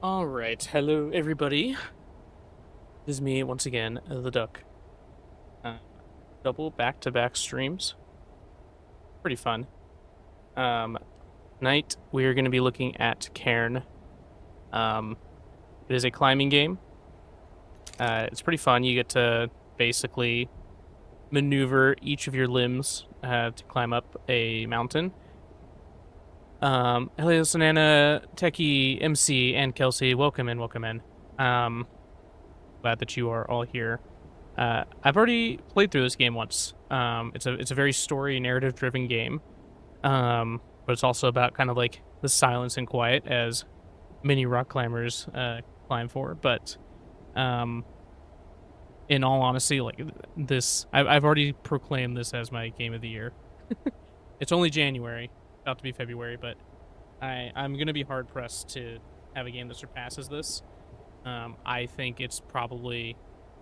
All right, hello everybody. This is me once again, the Duck. Uh, Double back-to-back streams. Pretty fun. Tonight we are going to be looking at Cairn. It is a climbing game. It's pretty fun. You get to basically maneuver each of your limbs to climb up a mountain. Hello, Sanana, Techie, MC, and Kelsey. Welcome in, welcome in. Glad that you are all here. I've already played through this game once. It's a very story narrative driven game. But it's also about kind of like the silence and quiet as many rock climbers climb for. But in all honesty, like this, I've already proclaimed this as my game of the year. It's only January, about to be February, but I'm gonna be hard pressed to have a game that surpasses this. I think it's probably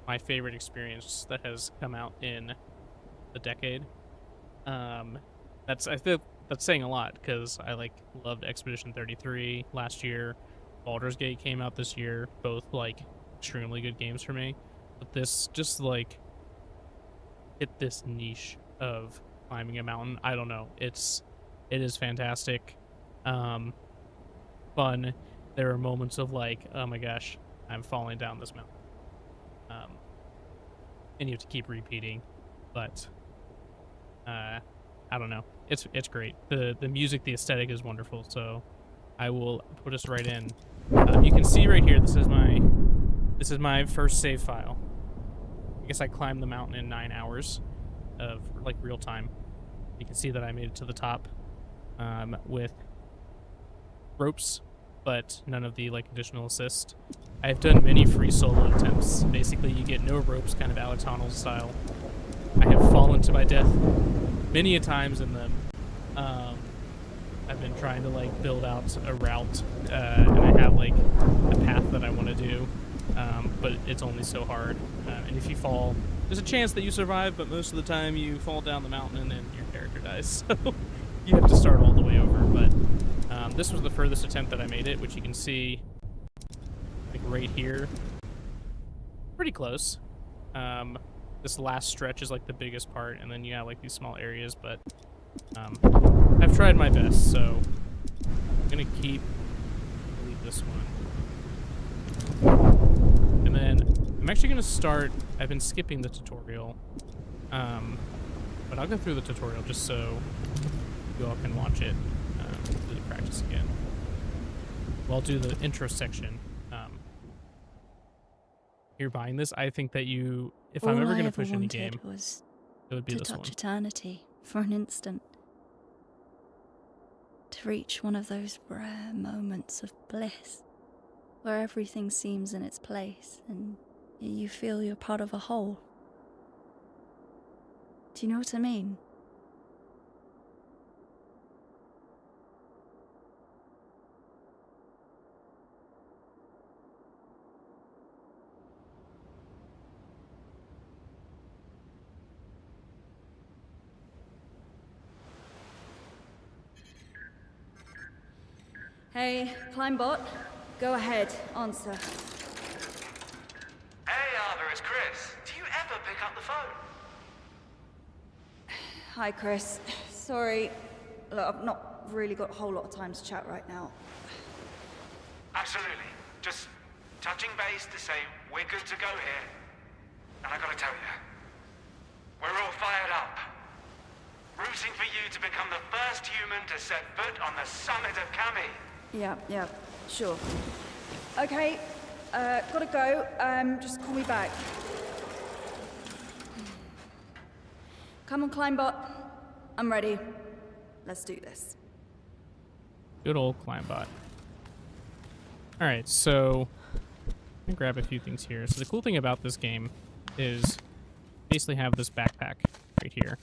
my favorite experience that has come out in the decade. I think that's saying a lot because I loved Expedition 33 last year. Baldur's Gate came out this year, both extremely good games for me. But this just hit this niche of climbing a mountain. I don't know. It is fantastic. Fun. There are moments of oh my gosh, I'm falling down this mountain. And you have to keep repeating, but I don't know. It's great. The music, the aesthetic is wonderful. So I will put us right in. You can see right here. This is my first save file. I guess I climbed the mountain in 9 hours of real time. You can see that I made it to the top with ropes, but none of the additional assist. I've done many free solo attempts. Basically, you get no ropes, kind of Alex Honnold style. I have fallen to my death many a times in them. I've been trying to build out a route, and I have a path that I want to do, but it's only so hard. And if you fall, there's a chance that you survive, but most of the time you fall down the mountain and then your character dies. So you have to start all the way over. But this was the furthest attempt that I made it, which you can see right here. Pretty close. This last stretch is the biggest part, and then you have these small areas, but I've tried my best, so I'm gonna leave this one. And then I'm actually gonna start. I've been skipping the tutorial, but I'll go through the tutorial just so you all can watch it, do the practice again. Well, I'll do the intro section. You're buying this, I think that if I'm ever going to push any game, it would be this one. To touch eternity for an instant. To reach one of those rare moments of bliss, where everything seems in its place and you feel you're part of a whole. Do you know what I mean? Hey, Climbot. Go ahead, answer. Hey, Aava, it's Chris. Do you ever pick up the phone? Hi, Chris. Sorry. Look, I've not really got a whole lot of time to chat right now. Absolutely. Just touching base to say we're good to go here. And I gotta tell you, we're all fired up. Rooting for you to become the first human to set foot on the summit of Kami. Yeah, sure. Okay, gotta go. Just call me back. Come on, Climbot. I'm ready. Let's do this. Good old Climbot. Alright, so let me grab a few things here. So the cool thing about this game is you basically have this backpack right here.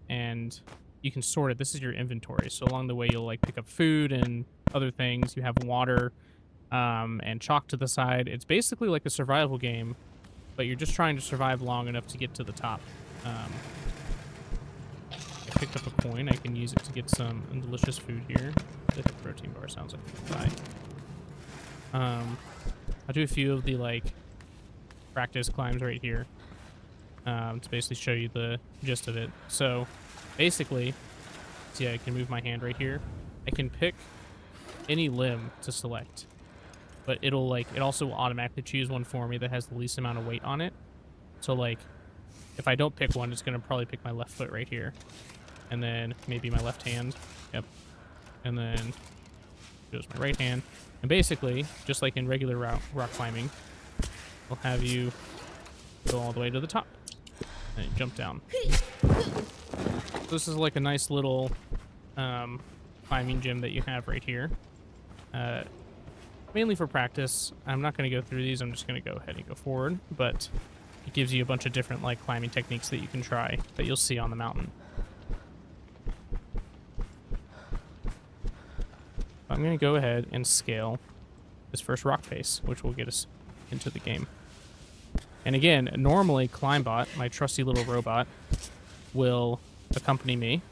And you can sort it. This is your inventory. So along the way, you'll pick up food and other things. You have water and chalk to the side. It's basically like a survival game, but you're just trying to survive long enough to get to the top. picked up a coin. I can use it to get some delicious food here. Like a protein bar sounds like a pie. I'll do a few of the like practice climbs right here to basically show you the gist of it. So basically, see, I can move my hand right here. I can pick any limb to select, but it also will automatically choose one for me that has the least amount of weight on it. So like, if I don't pick one, it's gonna probably pick my left foot right here, and then maybe my left hand. Yep, and then goes my right hand. And basically, just like in regular rock climbing, we'll have you go all the way to the top and jump down. This is like a nice little climbing gym that you have right here. Mainly for practice. I'm not going to go through these. I'm just going to go ahead and go forward. But it gives you a bunch of different like climbing techniques that you can try that you'll see on the mountain. I'm going to go ahead and scale this first rock face, which will get us into the game. And again, normally Climbot, my trusty little robot, will accompany me.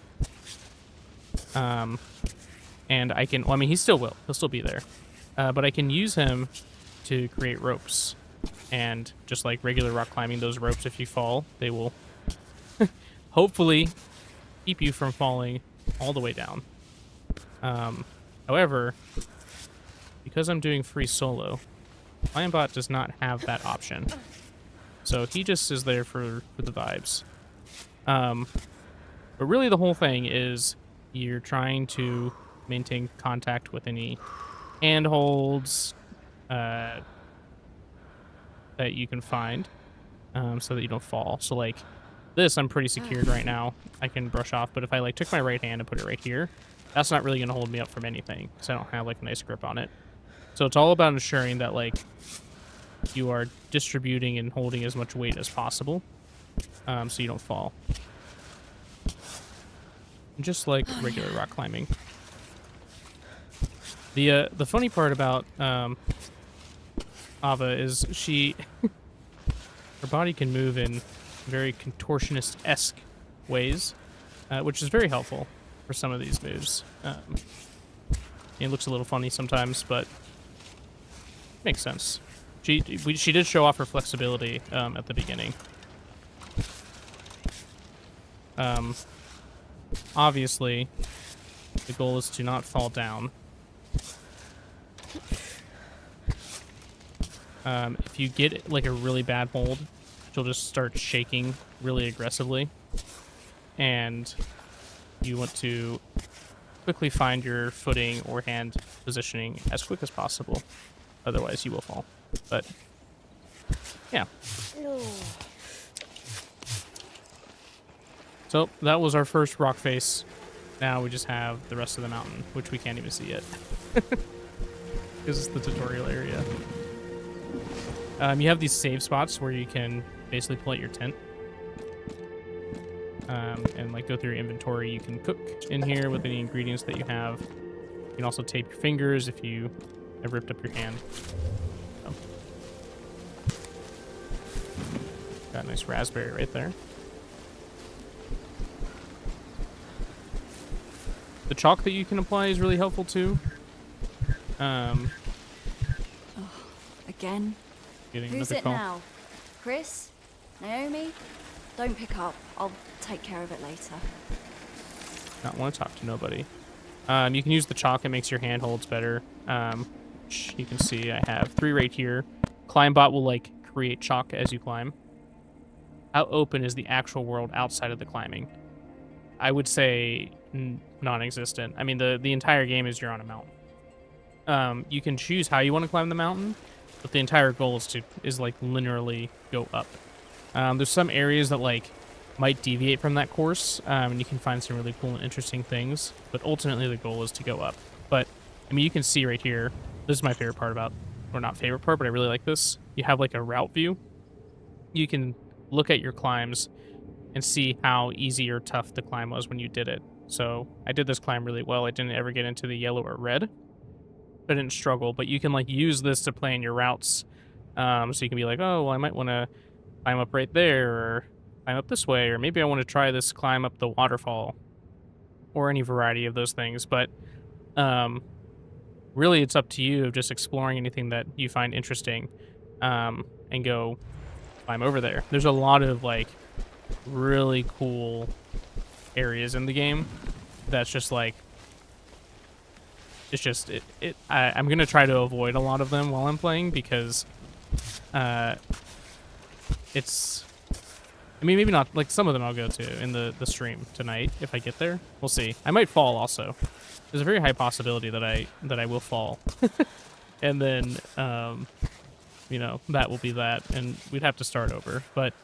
And I can, well, I mean, he still will. He'll still be there. But I can use him to create ropes. And just like regular rock climbing, those ropes, if you fall, they will hopefully keep you from falling all the way down. However, because I'm doing free solo, Climbot does not have that option. So he just is there for the vibes. But really the whole thing is you're trying to maintain contact with any handholds that you can find so that you don't fall. So like this, I'm pretty secured right now. I can brush off, but if I like took my right hand and put it right here, that's not really going to hold me up from anything because I don't have like a nice grip on it. So it's all about ensuring that like you are distributing and holding as much weight as possible so you don't fall. Just like regular rock climbing. The funny part about Aava is her body can move in very contortionist-esque ways, which is very helpful for some of these moves. It looks a little funny sometimes, but makes sense. She did show off her flexibility at the beginning. Obviously, the goal is to not fall down. If you get like a really bad hold, she'll just start shaking really aggressively, and you want to quickly find your footing or hand positioning as quick as possible. Otherwise, you will fall. But yeah. So that was our first rock face. Now we just have the rest of the mountain, which we can't even see yet. Because it's the tutorial area. You have these save spots where you can basically pull out your tent. And like go through your inventory. You can cook in here with any ingredients that you have. You can also tape your fingers if you have ripped up your hand. So. Got a nice raspberry right there. The chalk that you can apply is really helpful too. Again? Who's it now? Chris? Naomi? Don't pick up. I'll take care of it later. Not want to talk to nobody. You can use the chalk. It makes your handholds better. You can see I have 3 right here. Climbot will like create chalk as you climb. How open is the actual world outside of the climbing? I would say non-existent. I mean, the entire game is you're on a mountain. You can choose how you want to climb the mountain, but the entire goal is like linearly go up. There's some areas that like might deviate from that course, and you can find some really cool and interesting things. But ultimately, the goal is to go up. But I mean, you can see right here. This is my favorite part about, or not favorite part, but I really like this. You have like a route view. You can look at your climbs and see how easy or tough the climb was when you did it. So I did this climb really well. I didn't ever get into the yellow or red. I didn't struggle, but you can like use this to plan your routes. So you can be like, oh, well, I might want to climb up right there, or climb up this way, or maybe I want to try this climb up the waterfall. or any variety of those things. But really, it's up to you of just exploring anything that you find interesting, and go climb over there. There's a lot of like really cool areas in the game that's just like I'm gonna try to avoid a lot of them while I'm playing because it's, I mean, maybe not, like some of them I'll go to in the stream tonight if I get there. We'll see. I might fall also. There's a very high possibility that I will fall. And then you know, that will be that, and we'd have to start over. But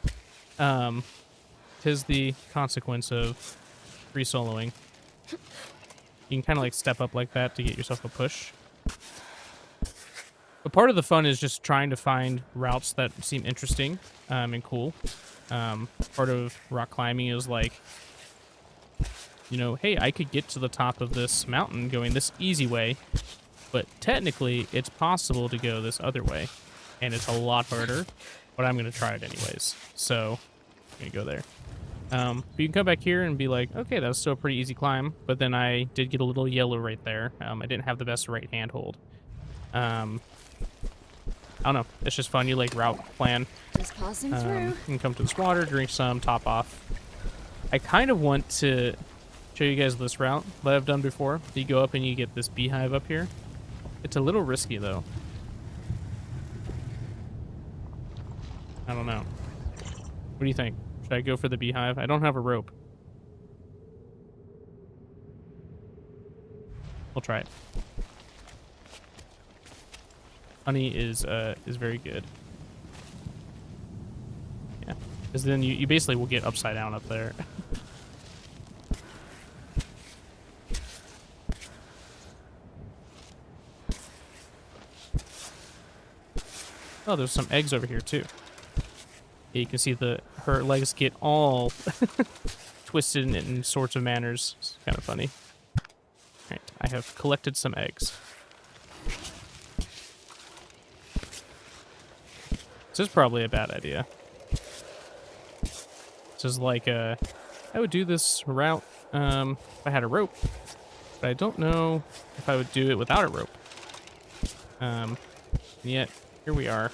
'tis the consequence of free soloing. You can kind of like step up like that to get yourself a push. But part of the fun is just trying to find routes that seem interesting and cool. Part of rock climbing is like, you know, hey, I could get to the top of this mountain going this easy way, but technically it's possible to go this other way, and it's a lot harder, but I'm going to try it anyways. So I'm going to go there. But you can come back here and be like, okay, that's still a pretty easy climb, but then I did get a little yellow right there. I didn't have the best right hand hold. I don't know. It's just fun. You like route plan. Just passing through. You can come to this water, drink some, top off. I kind of want to show you guys this route that I've done before. You go up and you get this beehive up here. It's a little risky though. I don't know. What do you think? Should I go for the beehive? I don't have a rope. We'll try it. Honey is very good. Yeah, because then you basically will get upside down up there. Oh, there's some eggs over here too. Yeah, you can see her legs get all twisted in sorts of manners. It's kind of funny. All right, I have collected some eggs. This is probably a bad idea. This is like I would do this route if I had a rope, but I don't know if I would do it without a rope. And yet here we are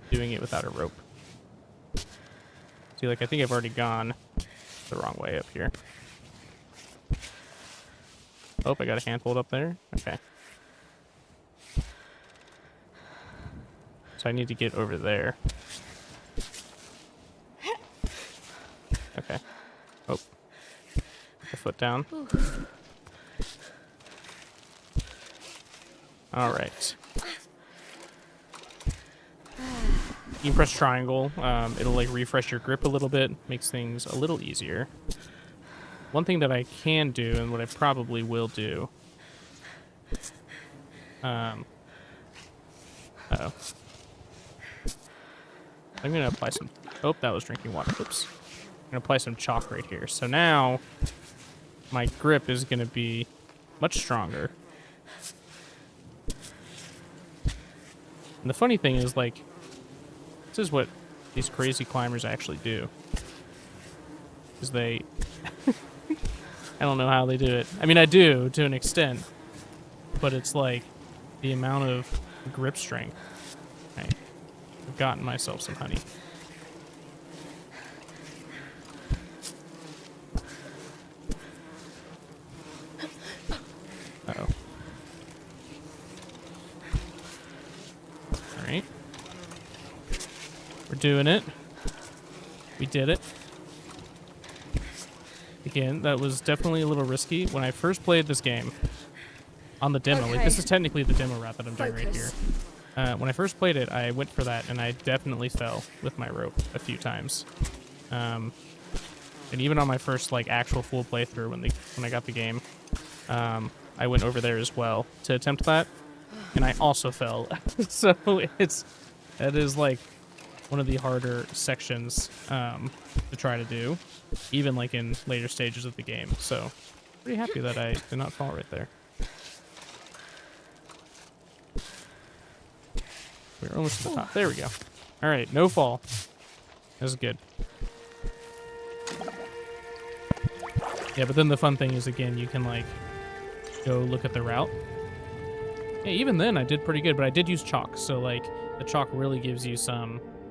doing it without a rope. See, like I think I've already gone the wrong way up here. Oh, I got a handhold up there. Okay. So I need to get over there. Okay. Oh. Put the foot down. All right. You can press triangle. It'll like refresh your grip a little bit, makes things a little easier. One thing that I can do, and what I probably will do. Uh-oh. I'm gonna apply some. Oh, that was drinking water. Oops. I'm gonna apply some chalk right here. So now my grip is gonna be much stronger. And the funny thing is, like, this is what these crazy climbers actually do. Is they, I don't know how they do it. I mean, I do to an extent, but it's like the amount of grip strength. Right. I've gotten myself some honey. Uh-oh. Alright. We're doing it. We did it. Again, that was definitely a little risky. When I first played this game on the demo, like this is technically the demo route that I'm doing right here. When I first played it, I went for that, and I definitely fell with my rope a few times. And even on my first like actual full playthrough, when I got the game, I went over there as well to attempt that, and I also fell. So that is like one of the harder sections to try to do, even like in later stages of the game. So pretty happy that I did not fall right there. We're almost to the top. There we go. All right, no fall. This is good. Yeah, but then the fun thing is, again, you can, like, go look at the route. Yeah, even then I did pretty good, but I did use chalk. So, like, the chalk really gives you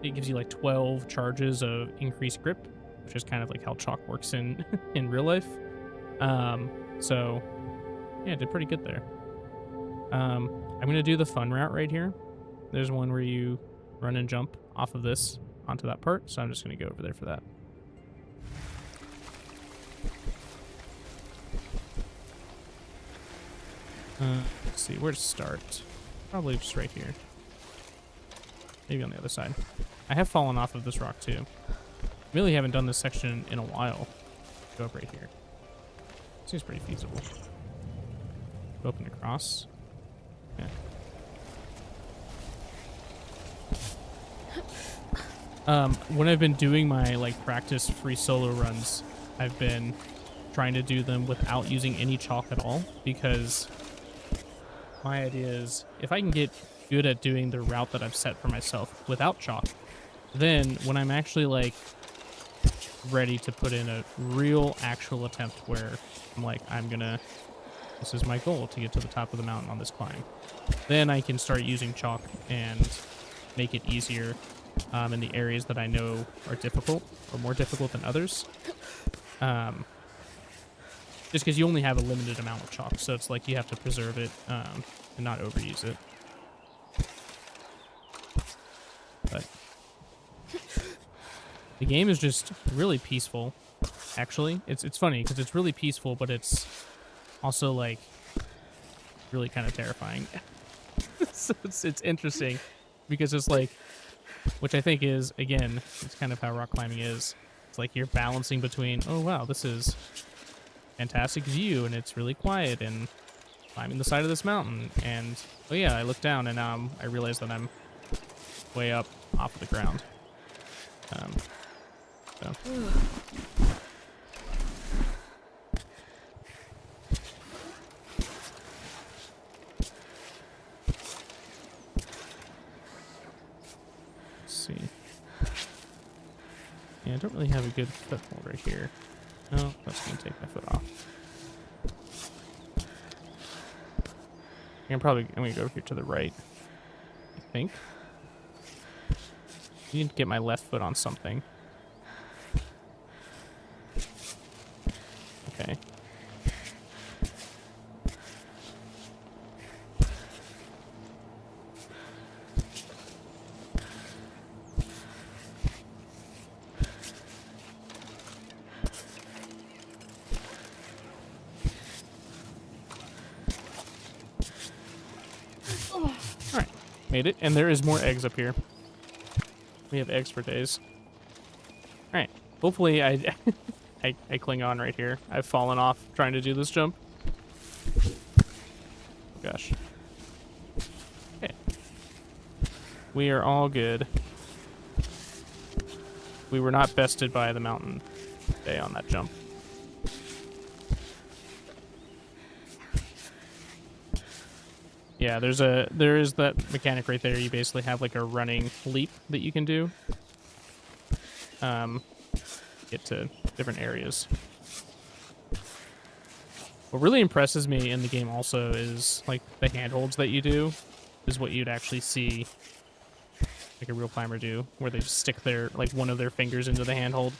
it gives you, like, 12 charges of increased grip, which is kind of like how chalk works in, in real life. So, yeah, I did pretty good there. I'm going to do the fun route right here. There's one where you run and jump off of this onto that part, so I'm just going to go over there for that. Let's see, where to start? Probably just right here. Maybe on the other side. I have fallen off of this rock too. Really haven't done this section in a while. Go up right here. Seems pretty feasible. Go up and across. Yeah. When I've been doing my like practice free solo runs, I've been trying to do them without using any chalk at all, because my idea is if I can get good at doing the route that I've set for myself without chalk, then when I'm actually like ready to put in a real actual attempt where I'm like, this is my goal to get to the top of the mountain on this climb, then I can start using chalk and make it easier in the areas that I know are difficult or more difficult than others. Just because you only have a limited amount of chalk, so it's like you have to preserve it and not overuse it. But the game is just really peaceful, actually. It's funny because it's really peaceful, but it's also like really kind of terrifying. So it's interesting because it's like, which I think is, again, it's kind of how rock climbing is. It's like you're balancing between, oh wow, this is fantastic view and it's really quiet and climbing the side of this mountain, and oh yeah, I look down and I realize that I'm way up off of the ground. So. Let's see. Yeah, I don't really have a good foothold right here. No, that's gonna take my foot off. I'm gonna go here to the right, I think. I need to get my left foot on something. Okay. Alright, made it. And there is more eggs up here. We have eggs for days. Alright, hopefully I cling on right here. I've fallen off trying to do this jump. Oh gosh. Okay. We are all good. We were not bested by the mountain today on that jump. Yeah, there is that mechanic right there. You basically have like a running leap that you can do. Get to different areas. What really impresses me in the game also is like the handholds that you do is what you'd actually see like a real climber do, where they just stick their like one of their fingers into the handhold.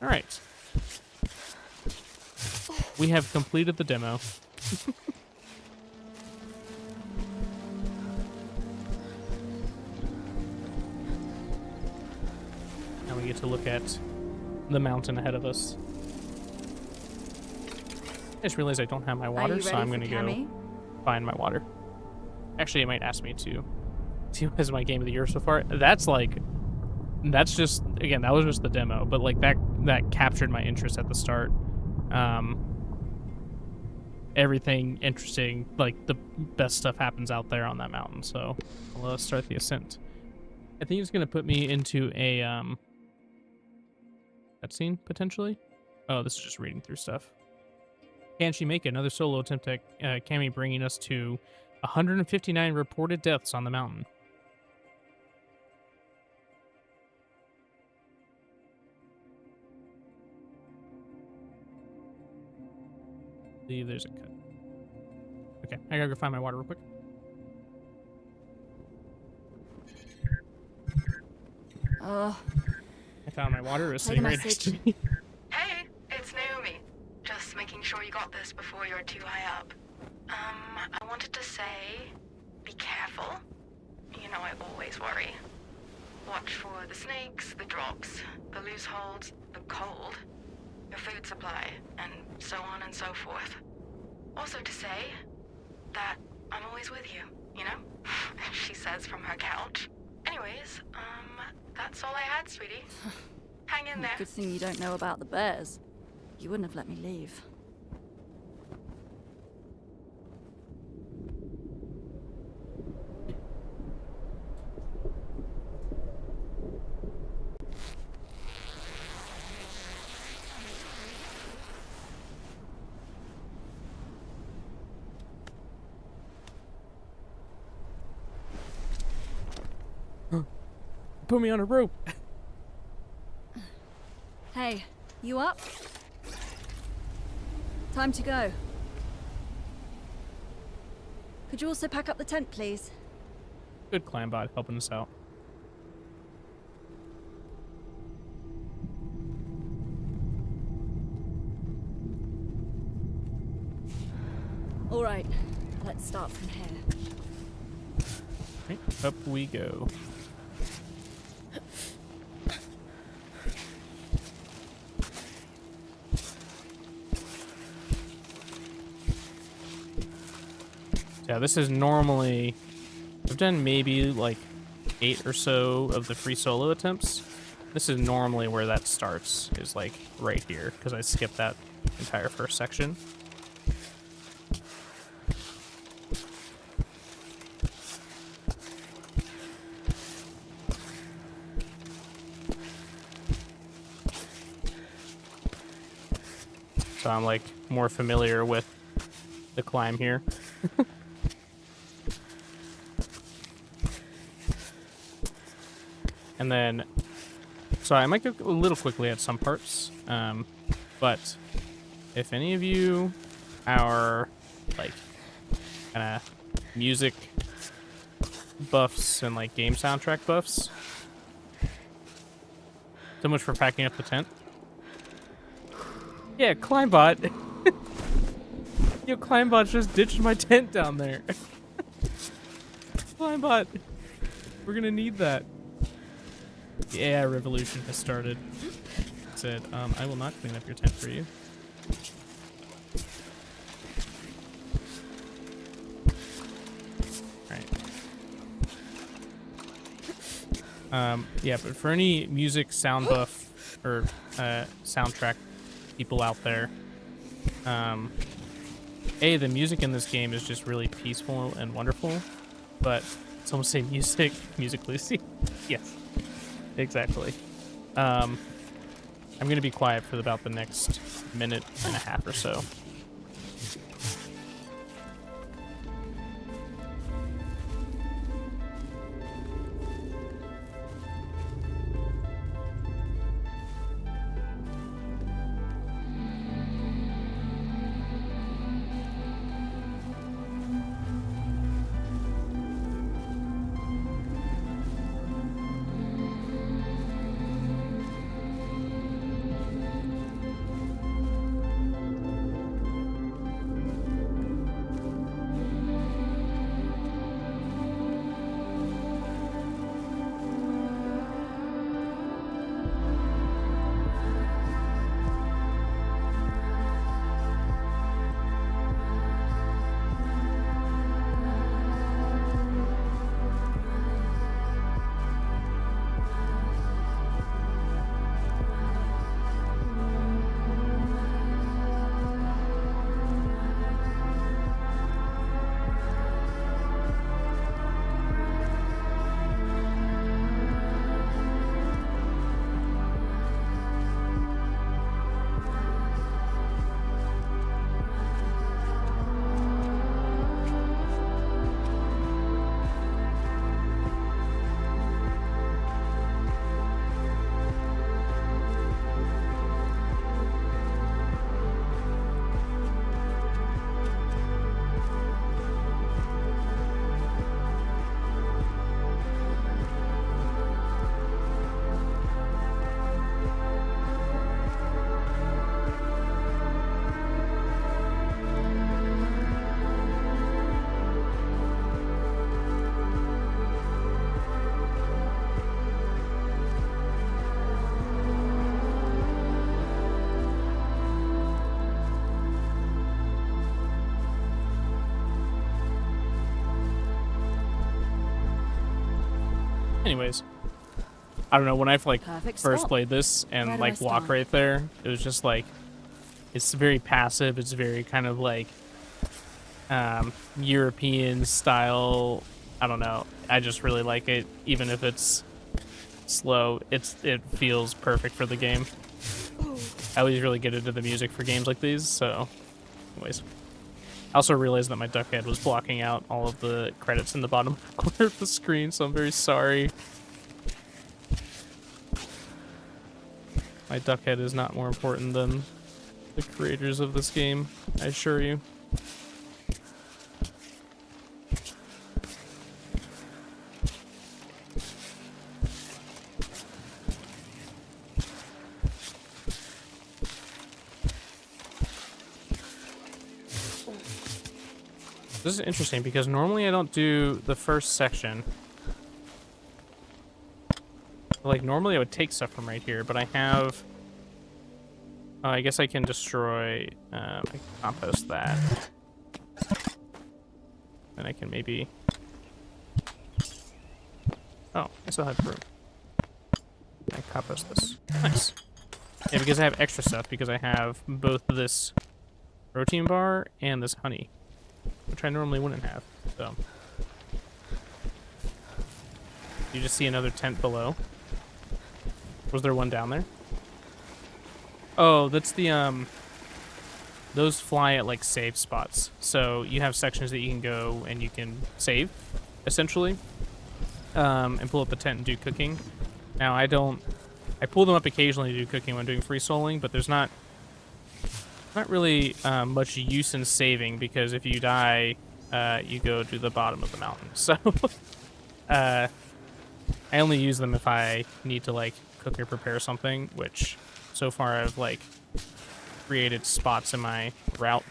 All right. We have completed the demo. Now we get to look at the mountain ahead of us. I just realized I don't have my water, so I'm going to go find my water. Actually, it might ask me to see what is my game of the year so far. That's just, again, that was just the demo, but like that captured my interest at the start. Everything interesting, like the best stuff happens out there on that mountain, so let's start the ascent. I think it's going to put me into a cutscene, potentially. Oh, this is just reading through stuff. Can she make it? Another solo attempt at Cammy, bringing us to 159 reported deaths on the mountain. believe there's a cut. Okay, I gotta go find my water real quick. Oh, I found my water. It was Take a sitting right next to message. me. Hey, it's Naomi. Just making sure you got this before you're too high up. I wanted to say, be careful. You know I always worry. Watch for the snakes, the drops, the loose holds, the cold, your food supply, and so on and so forth. Also to say that I'm always with you, you know? She says from her couch. Anyways, that's all I had, sweetie. Hang in there. good thing you don't know about the bears. You wouldn't have let me leave. Put me on a rope. Hey, you up? Time to go. Could you also pack up the tent, please? Good clan bot helping us out. All right, let's start from here. Right, up we go. Yeah, this is normally... I've done maybe like 8 or so of the free solo attempts. This is normally where that starts, is like right here, because I skipped that entire first section. So I'm like more familiar with the climb here. And then, so I might go a little quickly at some parts, but if any of you are like kind of music buffs and like game soundtrack buffs, so much for packing up the tent. Yeah, Climbot. Yo, Climbot just ditched my tent down there. Climbot, we're gonna need that. The AI revolution has started. It said, I will not clean up your tent for you. Alright. Yeah, but for any music sound buff or soundtrack people out there, the music in this game is just really peaceful and wonderful, but someone say music Lucy? Yes. Exactly. I'm gonna be quiet for about the next minute and a half or so. Anyways, I don't know, when I like Perfect first spot. played this and Where do I like walk start? right there, it was just like, it's very passive. It's very kind of like European style. I don't know. I just really like it, even if it's slow. It feels perfect for the game. I always really get into the music for games like these. So, anyways, I also realized that my duck head was blocking out all of the credits in the bottom corner of the screen. So I'm very sorry. My duck head is not more important than the creators of this game, I assure you. This is interesting because normally I don't do the first section. Like, normally I would take stuff from right here, but I have... Oh, I guess I can destroy... I can compost that. And I can maybe... Oh, I still have room. I compost this. Nice. Yeah, because I have extra stuff, because I have both this protein bar and this honey, which I normally wouldn't have, so... You just see another tent below. Was there one down there? Oh, that's the, those fly at, like, save spots. So you have sections that you can go and you can save, essentially, and pull up the tent and do cooking. Now, I pull them up occasionally to do cooking when I'm doing free soloing, but there's not really much use in saving, because if you die, you go to the bottom of the mountain. So, I only use them if I need to, like, cook or prepare something, which so far I've like created spots in my route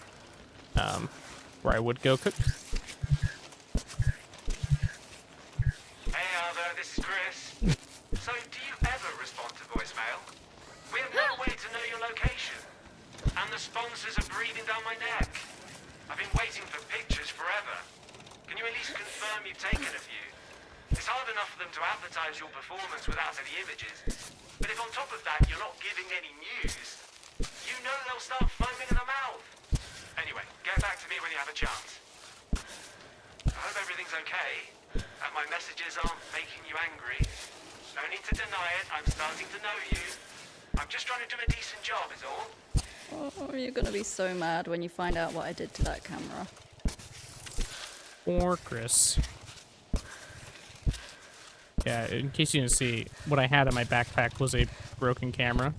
where I would go cook. Hey Aava, this is Chris. So, do you ever respond to voicemail? We have no way to know your location. And the sponsors are breathing down my neck. I've been waiting for pictures forever. Can you at least confirm you've taken a few? It's hard enough for them to advertise your performance without any images. But if on top of that you're not giving any news, you know they'll start foaming at the mouth. Anyway, get back to me when you have a chance. I hope everything's okay, and my messages aren't making you angry. No need to deny it, I'm starting to know you. I'm just trying to do a decent job, is all. Oh, you're gonna be so mad when you find out what I did to that camera. Or Chris. Yeah, in case you didn't see, what I had in my backpack was a broken camera.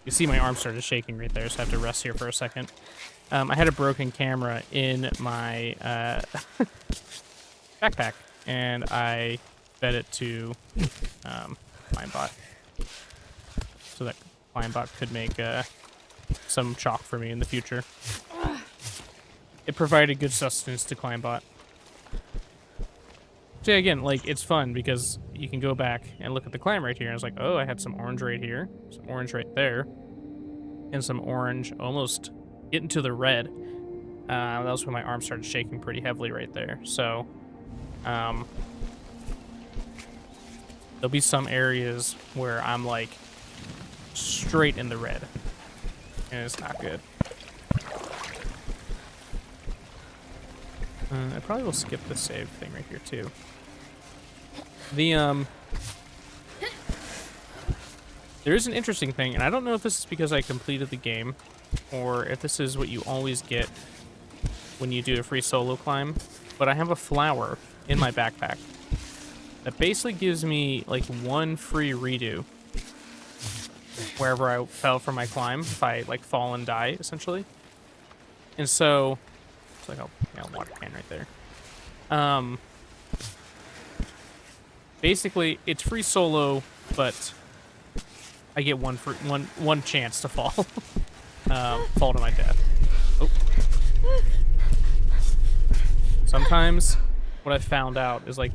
You see my arm started shaking right there, so I have to rest here for a second. I had a broken camera in my backpack, and I fed it to Climbot, so that Climbot could make some chalk for me in the future. It provided good sustenance to Climbot. So yeah, again, like, it's fun because you can go back and look at the climb right here, and it's like, oh, I had some orange right here, some orange right there, and some orange almost getting to the red. That was when my arm started shaking pretty heavily right there. So, there'll be some areas where I'm, like, straight in the red, and it's not good. I probably will skip the save thing right here, too. There is an interesting thing, and I don't know if this is because I completed the game, or if this is what you always get when you do a free solo climb, but I have a flower in my backpack that basically gives me, like, one free redo wherever I fell from my climb, if I, like, fall and die, essentially. And so, it's like a water can right there. Basically, it's free solo, but I get one chance to fall. Fall to my death. Oh. Sometimes, what I've found out is, like,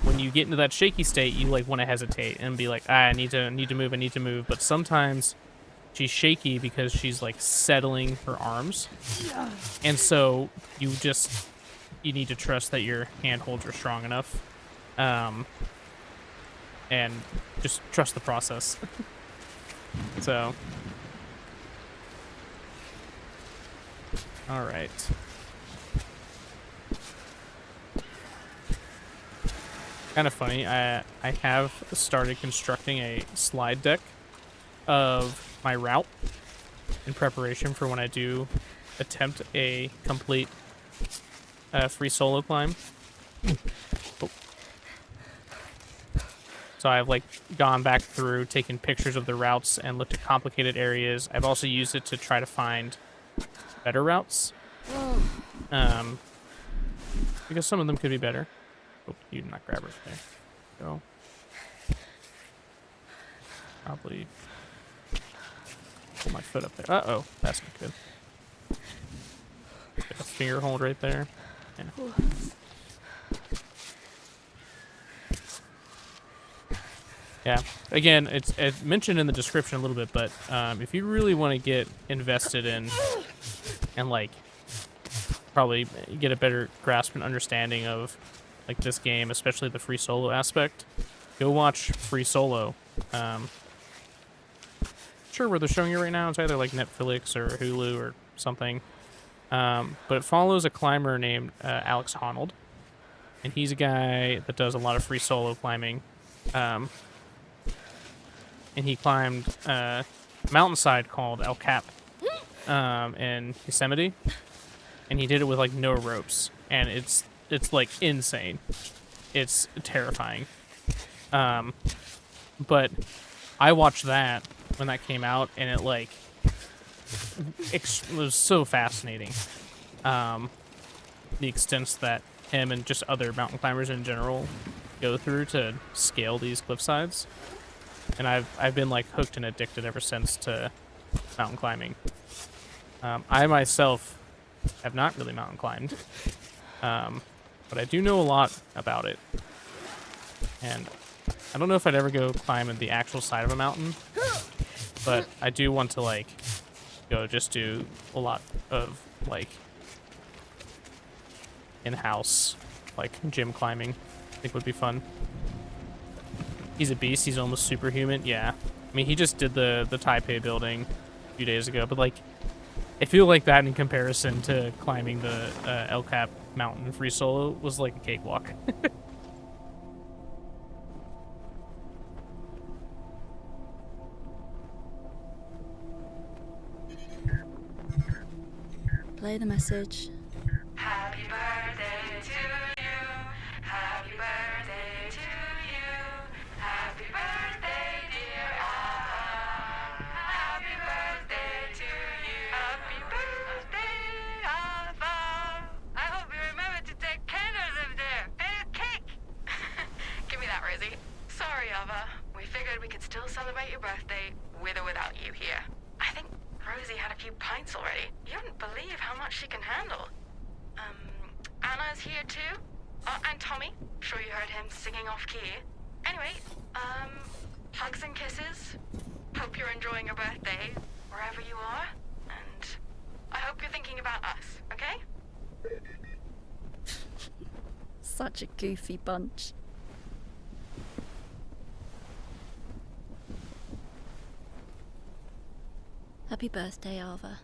when you get into that shaky state, you, like, want to hesitate and be like, I need to move. But sometimes she's shaky because she's, like, settling her arms. And so you need to trust that your handholds are strong enough and just trust the process. So, all right. Kind of funny. I have started constructing a slide deck of my route in preparation for when I do attempt a complete free solo climb. Oh. So I've like gone back through, taken pictures of the routes and looked at complicated areas. I've also used it to try to find better routes. Because some of them could be better. Oh, you did not grab her there. Go. Probably pull my foot up there. Uh-oh, that's not good. Got a finger hold right there. Yeah. Yeah. Again, it's mentioned in the description a little bit, but if you really want to get invested in and like probably get a better grasp and understanding of like this game, especially the free solo aspect, go watch Free Solo. Sure where they're showing you right now. It's either like Netflix or Hulu or something. But it follows a climber named Alex Honnold, and he's a guy that does a lot of free solo climbing. And he climbed a mountainside called El Cap in Yosemite, and he did it with like no ropes, and it's like insane. It's terrifying. But I watched that when that came out, and it like was so fascinating. The extents that him and just other mountain climbers in general go through to scale these cliff sides, and I've been like hooked and addicted ever since to mountain climbing. I myself have not really mountain climbed, but I do know a lot about it, and I don't know if I'd ever go climb at the actual side of a mountain, but I do want to like go just do a lot of like in-house like gym climbing. I think would be fun. He's a beast. He's almost superhuman. Yeah, I mean he just did the Taipei building a few days ago, but like I feel like that in comparison to climbing the El Cap mountain free solo was like a cakewalk. Play the message. Happy birthday to you. Happy birthday to you. Happy birthday, dear Aava. Happy birthday to you. Happy birthday, Aava. I hope you remember to take candles up there and a cake. Give me that, Rosie. Sorry, Aava. We figured we could still celebrate your birthday with or without you here. I think Rosie had a few pints already. You wouldn't believe how much she can handle. Anna's here too. And Tommy. Sure you heard him singing off key. Anyway, hugs and kisses. Hope you're enjoying your birthday wherever you are. And I hope you're thinking about us, okay? Such a goofy bunch. Happy birthday, Aava.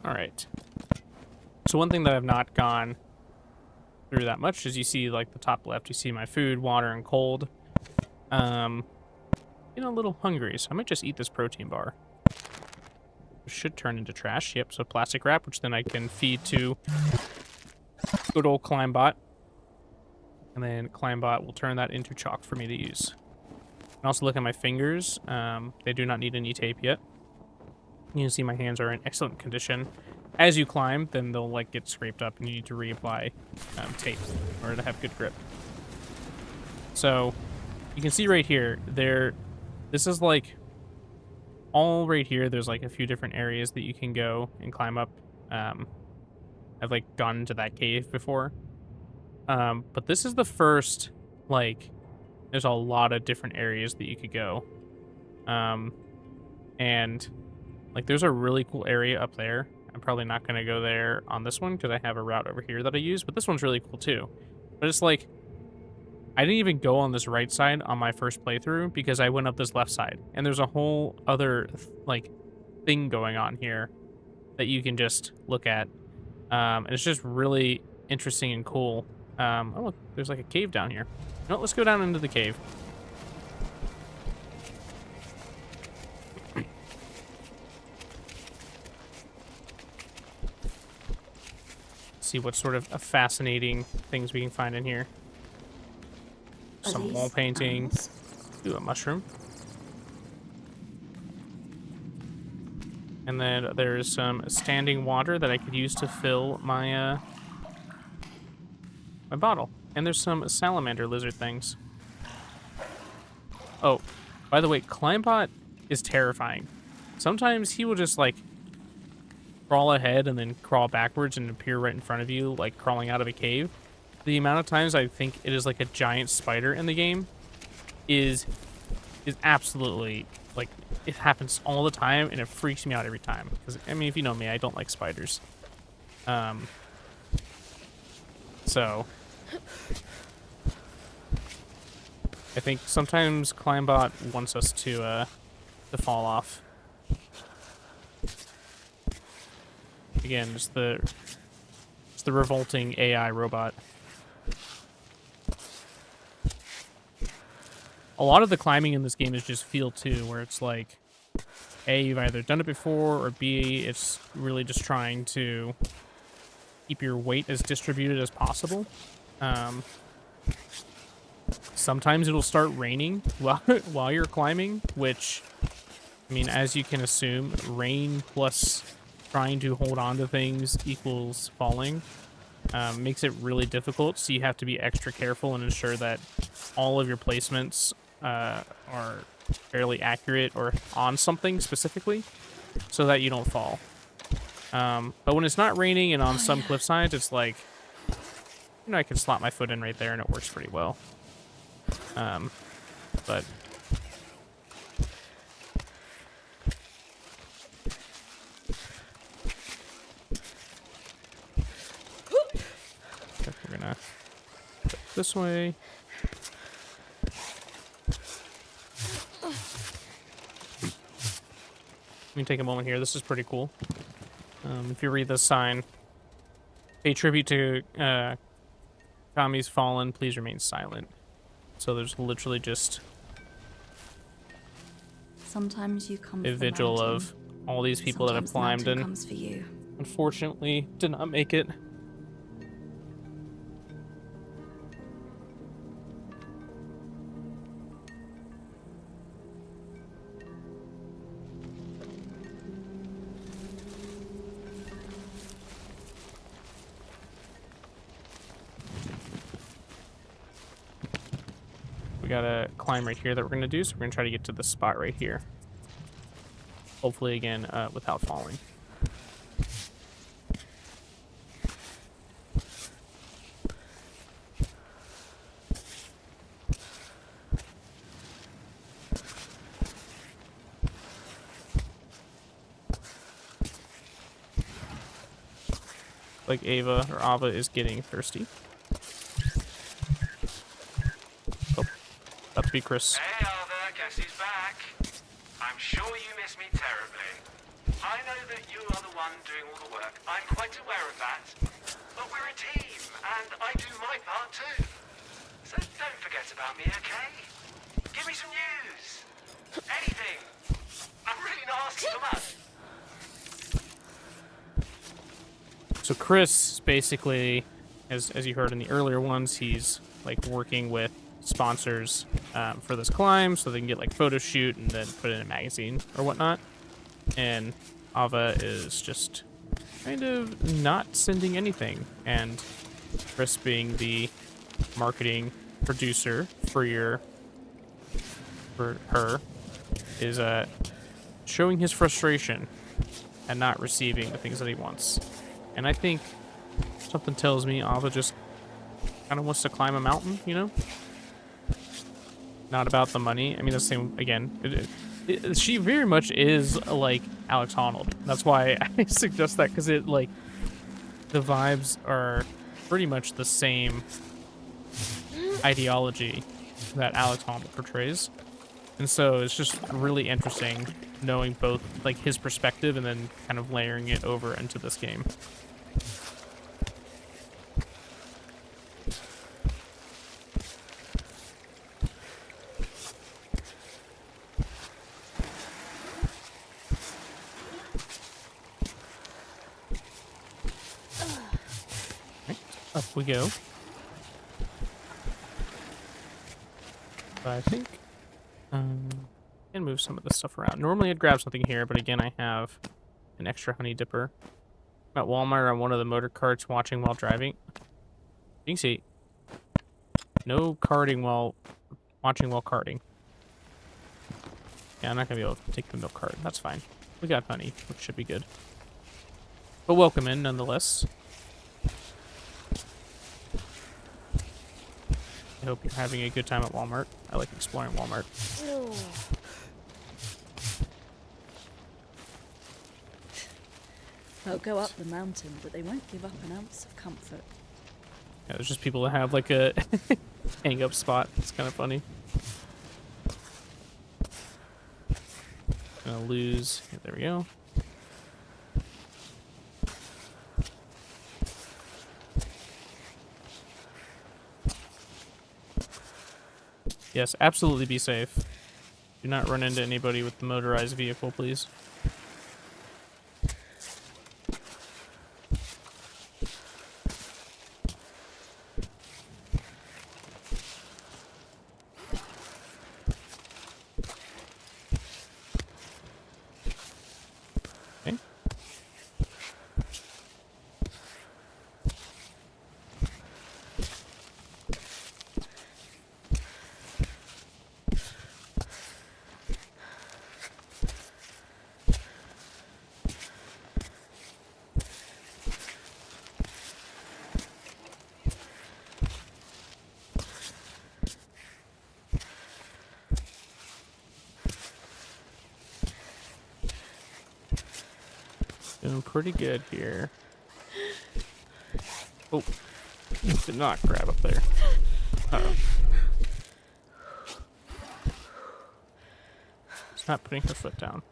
All right. So one thing that I've not gone through that much is you see like the top left, you see my food, water, and cold. A little hungry, so I might just eat this protein bar. Should turn into trash. Yep, so plastic wrap, which then I can feed to good old Climbot. And then Climbot will turn that into chalk for me to use. And also look at my fingers. They do not need any tape yet. You can see my hands are in excellent condition. As you climb, then they'll like get scraped up and you need to reapply tape in order to have good grip. So you can see right here, this is like all right here. There's like a few different areas that you can go and climb up. I've like gone into that cave before. But this is the first like, there's a lot of different areas that you could go. And like, there's a really cool area up there. I'm probably not going to go there on this one because I have a route over here that I use, but this one's really cool too. But it's like, I didn't even go on this right side on my first playthrough because I went up this left side, and there's a whole other like thing going on here that you can just look at. And it's just really interesting and cool. Oh look, there's like a cave down here. No, let's go down into the cave. See what sort of fascinating things we can find in here. Are Some these wall painting. animals? Ooh, a mushroom. And then there's some standing water that I could use to fill my my bottle. And there's some salamander lizard things. Oh, by the way, Climbot is terrifying. Sometimes he will just like crawl ahead and then crawl backwards and appear right in front of you, like crawling out of a cave. The amount of times I think it is like a giant spider in the game is absolutely, like, it happens all the time, and it freaks me out every time. Because, I mean, if you know me, I don't like spiders. So I think sometimes Climbot wants us to fall off. Again, just the revolting AI robot. A lot of the climbing in this game is just feel too, where it's like, A, you've either done it before, or B, it's really just trying to keep your weight as distributed as possible. Sometimes it'll start raining while you're climbing, which, I mean, as you can assume, rain plus trying to hold on to things equals falling. Makes it really difficult, so you have to be extra careful and ensure that all of your placements are fairly accurate or on something specifically so that you don't fall. But when it's not raining and on some cliff sides, it's like, you know, I can slot my foot in right there and it works pretty well. But we're gonna go this way. Let me take a moment here. This is pretty cool. If you read this sign, pay tribute to Kami's fallen, please remain silent. So there's literally just Sometimes you come a for the vigil mountain. of all these people that have Sometimes the climbed mountain and comes for you. unfortunately did not make it. We got a climb right here that we're going to do, so we're going to try to get to the spot right here. Hopefully, again, without falling. Like Aava is getting thirsty. Oh, about to be Chris. Hey, Aava, guess who's back? I'm sure you miss me terribly. I know that you are the one doing all the work. I'm quite aware of that. But we're a team, and I do my part too. So don't forget about me, okay? Give me some news. Anything. I'm really not asking for much. So Chris, basically, as you heard in the earlier ones, he's like working with sponsors for this climb, so they can get like photo shoot and then put it in a magazine or whatnot. And Aava is just kind of not sending anything. And Chris, being the marketing producer for her, is showing his frustration at not receiving the things that he wants. And I think something tells me Aava just kind of wants to climb a mountain, you know? not about the money. I mean, the same again. She very much is like Alex Honnold. That's why I suggest that, because it like the vibes are pretty much the same ideology that Alex Honnold portrays, and so it's just really interesting knowing both like his perspective and then kind of layering it over into this game. Up we go. But I think can move some of this stuff around. Normally I'd grab something here, but again I have an extra honey dipper. I'm at Walmart on one of the motor carts watching while driving. You can see no carting while watching while carting. Yeah, I'm not gonna be able to take the milk cart. That's fine. We got honey, which should be good. But welcome in nonetheless. I hope you're having a good time at Walmart. I like exploring Walmart. They'll go up the mountain, but they won't give up an ounce of comfort. Yeah, there's just people that have like a hang up spot. It's kind of funny. Gonna lose. Yeah, there we go. Yes, absolutely be safe. Do not run into anybody with the motorized vehicle, please. Okay. Doing pretty good here. Oh, did not grab up there. Uh-oh. It's not putting her foot down.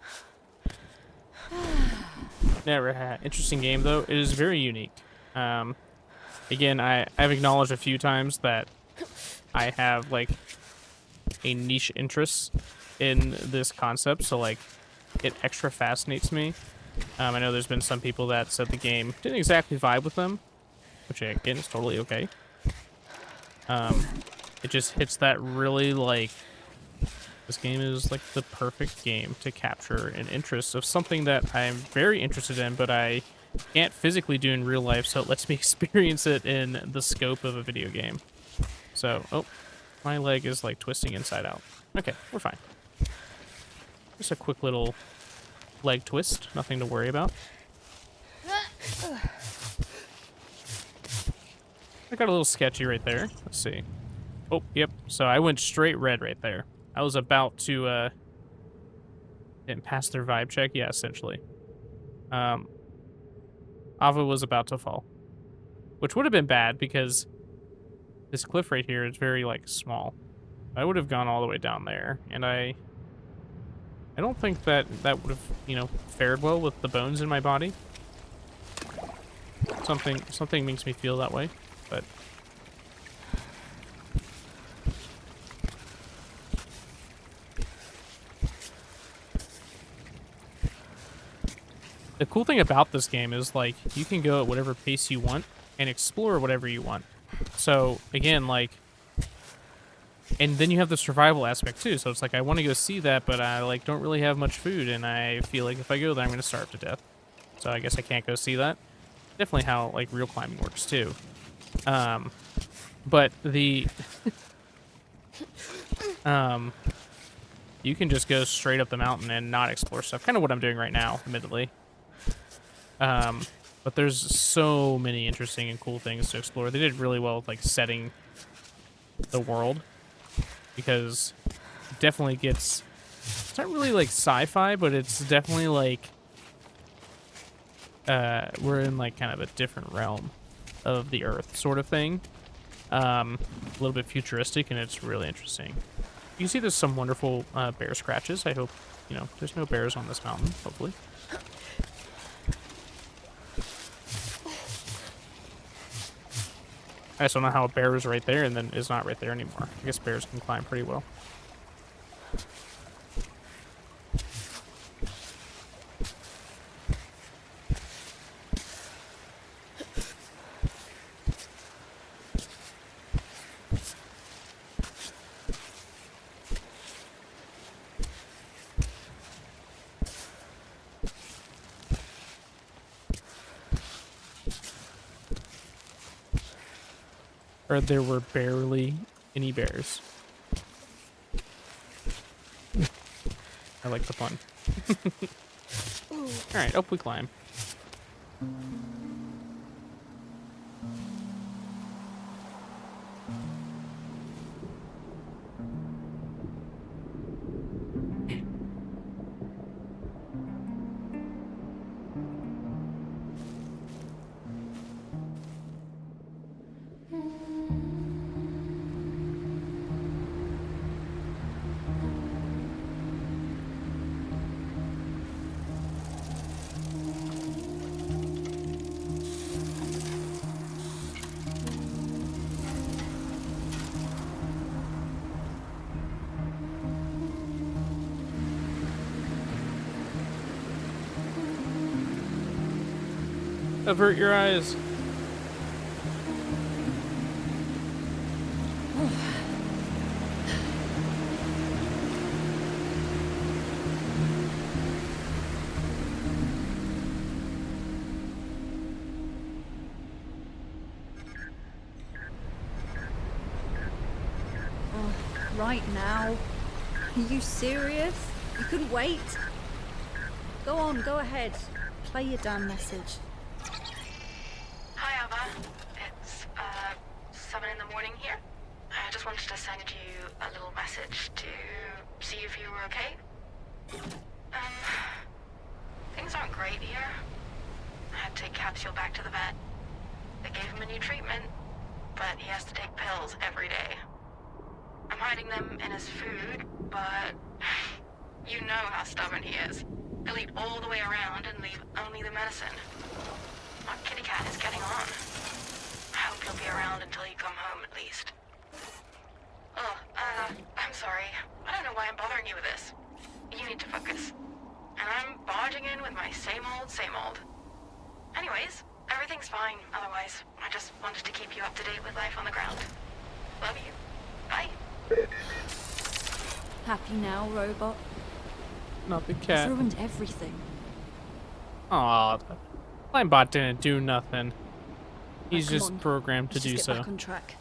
Never had. Interesting game though. It is very unique. Again, I've acknowledged a few times that I have like a niche interest in this concept, so like it extra fascinates me. I know there's been some people that said the game didn't exactly vibe with them, which again is totally okay. It just hits that really like, this game is like the perfect game to capture an interest of something that I'm very interested in, but I can't physically do in real life, so it lets me experience it in the scope of a video game. So, oh, my leg is like twisting inside out. Okay, we're fine. Just a quick little leg twist, nothing to worry about. I got a little sketchy right there. Let's see. Oh, yep. So I went straight red right there. I was about to didn't pass their vibe check. Yeah, essentially. Aava was about to fall, which would have been bad because this cliff right here is very like small. I would have gone all the way down there, and I don't think that would have, you know, fared well with the bones in my body. Something makes me feel that way, but the cool thing about this game is like you can go at whatever pace you want and explore whatever you want. So again, like, and then you have the survival aspect too. So it's like I want to go see that, but I like don't really have much food, and I feel like if I go there, I'm going to starve to death. So I guess I can't go see that. Definitely how like real climbing works too. But the you can just go straight up the mountain and not explore stuff. Kind of what I'm doing right now, admittedly. But there's so many interesting and cool things to explore. They did really well with like setting the world. because it definitely gets. It's not really like sci-fi, but it's definitely like we're in like kind of a different realm of the Earth sort of thing. A little bit futuristic, and it's really interesting. You can see there's some wonderful bear scratches. I hope, you know, there's no bears on this mountain, hopefully. I just don't know how a bear is right there and then is not right there anymore. I guess bears can climb pretty well. Or there were barely any bears. I like the pun. Alright, up we climb. Avert your eyes. Right now? Are you serious? You couldn't wait? Go on, go ahead. Play your damn message. Hi, Aava. It's 7 in the morning here. I just wanted to send you a little message to see if you were okay. Things aren't great here. I had to take Capsule back to the vet. They gave him a new treatment, but he has to take pills every day. I'm hiding them in his food, but you know how stubborn he is. He'll eat all the way around and leave only the medicine. My kitty cat is getting on. I hope he'll be around until you come home at least. I'm sorry. I don't know why I'm bothering you with this. You need to focus. And I'm barging in with my same old. Anyways, everything's fine otherwise. I just wanted to keep you up to date with life on the ground. Love you. Bye. Happy now, robot? Not the You've cat. ruined everything. Aw, Climebot didn't do nothing. He's Right, come just on. programmed to Let's do just get so. back on track.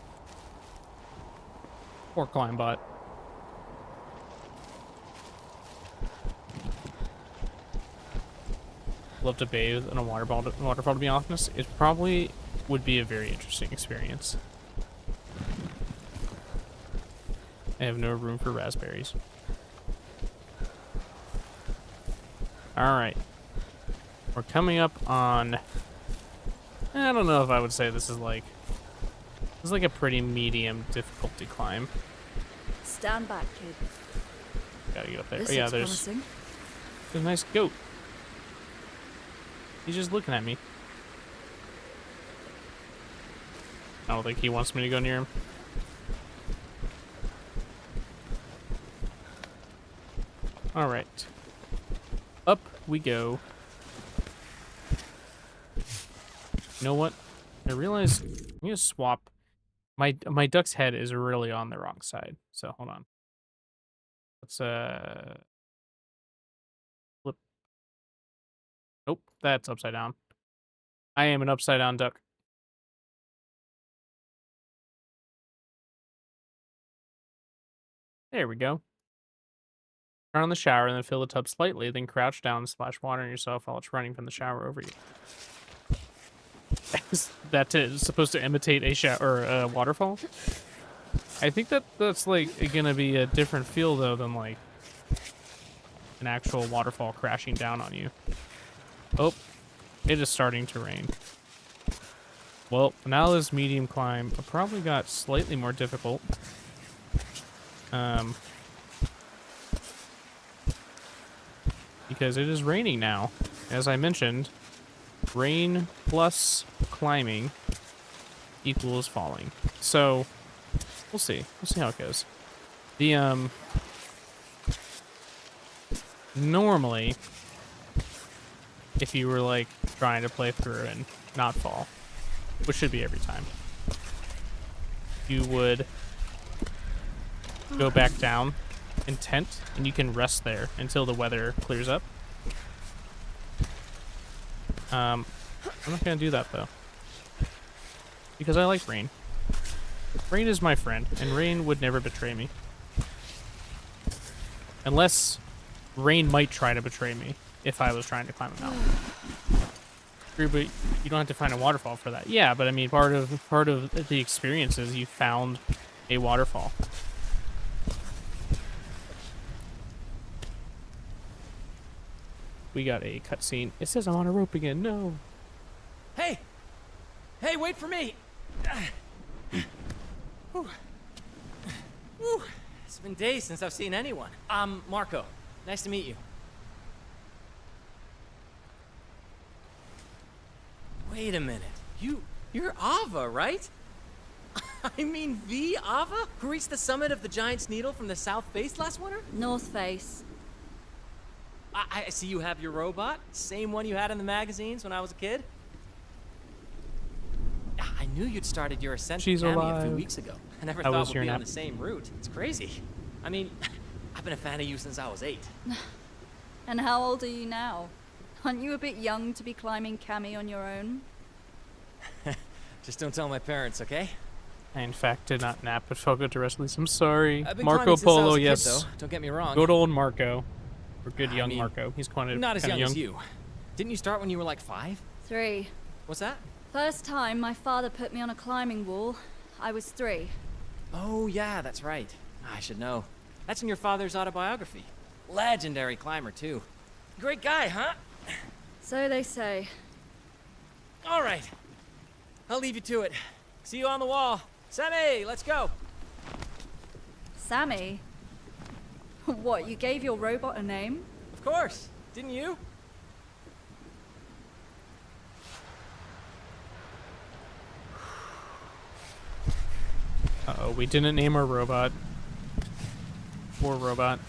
Poor Climebot. Love to bathe in a waterfall. To be honest, it probably would be a very interesting experience. I have no room for raspberries. Alright. We're coming up on... I don't know if I would say this is like a pretty medium difficulty climb. Stand back, kid. Gotta get up there. This Oh yeah, looks there's promising. a nice goat. He's just looking at me. I don't think he wants me to go near him. Alright. Up we go. You know what? I realized I'm gonna swap. My duck's head is really on the wrong side. So hold on. Let's flip. Nope, that's upside down. I am an upside down duck. There we go. Turn on the shower and then fill the tub slightly, then crouch down and splash water on yourself while it's running from the shower over you. Is that supposed to imitate a shower or a waterfall? I think that's like gonna be a different feel though than like an actual waterfall crashing down on you. Oh, it is starting to rain. Well, now this medium climb probably got slightly more difficult. Because it is raining now. As I mentioned, rain plus climbing equals falling. So, we'll see. We'll see how it goes. The, normally, if you were, like, trying to play through and not fall, which should be every time, you would go back down in tent, and you can rest there until the weather clears up. I'm not gonna do that, though, because I like rain. Rain is my friend, and rain would never betray me. Unless rain might try to betray me if I was trying to climb a mountain. True, but you don't have to find a waterfall for that. Yeah, but I mean, part of the experience is you found a waterfall. We got a cutscene. It says I'm on a rope again. No. Hey! Hey, wait for me! Whew. Whew. It's been days since I've seen anyone. I'm Marco. Nice to meet you. Wait a minute. You're Aava, right? I mean, the Aava? Who reached the summit of the Giant's Needle from the south face last winter? North Face. I see you have your robot. Same one you had in the magazines when I was a kid. I knew you'd started your Ascent She's Academy alive. a few weeks ago. I never How thought was we'd your be nap? on the same route. It's crazy. I mean, I've been a fan of you since I was 8. And how old are you now? Aren't you a bit young to be climbing Cami on your own? Just don't tell my parents, okay? I, in fact, did not nap, but felt good to rest at least. I'm sorry. I've been Marco climbing since I was Polo, a kid, yes. though. Don't get me wrong. Good old Marco. Or good I young mean, Marco. He's quite Not as kinda young as you. Didn't you start when you were like 5? 3. What's that? First time my father put me on a climbing wall, I was 3. Oh, yeah, that's right. I should know. That's in your father's autobiography. Legendary climber, too. Great guy, huh? So they say. All right. I'll leave you to it. See you on the wall. Sammy, let's go. Sammy? What, you gave your robot a name? Of course. Didn't you? Uh-oh, we didn't name our robot. Poor robot.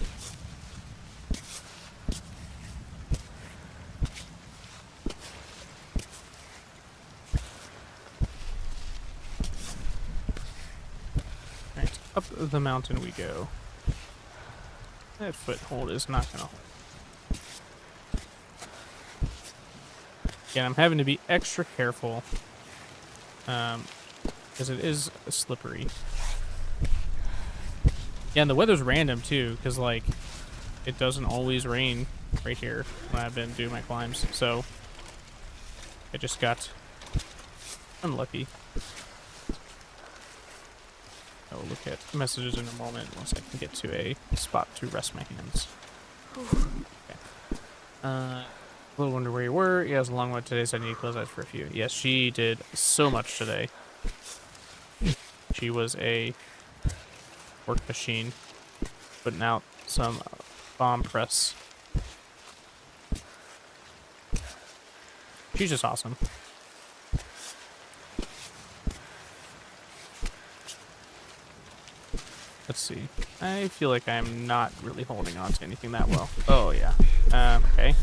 Right, up the mountain we go. That foothold is not gonna hold. Again, I'm having to be extra careful. Because it is slippery. Yeah, and the weather's random too, because like it doesn't always rain right here when I've been doing my climbs, so I just got unlucky. I will look at messages in a moment once I can get to a spot to rest my hands. Okay. Little wonder where you were. Yeah, it was a long one today, so I need to close eyes for a few. Yes, she did so much today. She was a work machine, putting out some bomb press. She's just awesome. Let's see. I feel like I'm not really holding on to anything that well. Oh, yeah. Okay.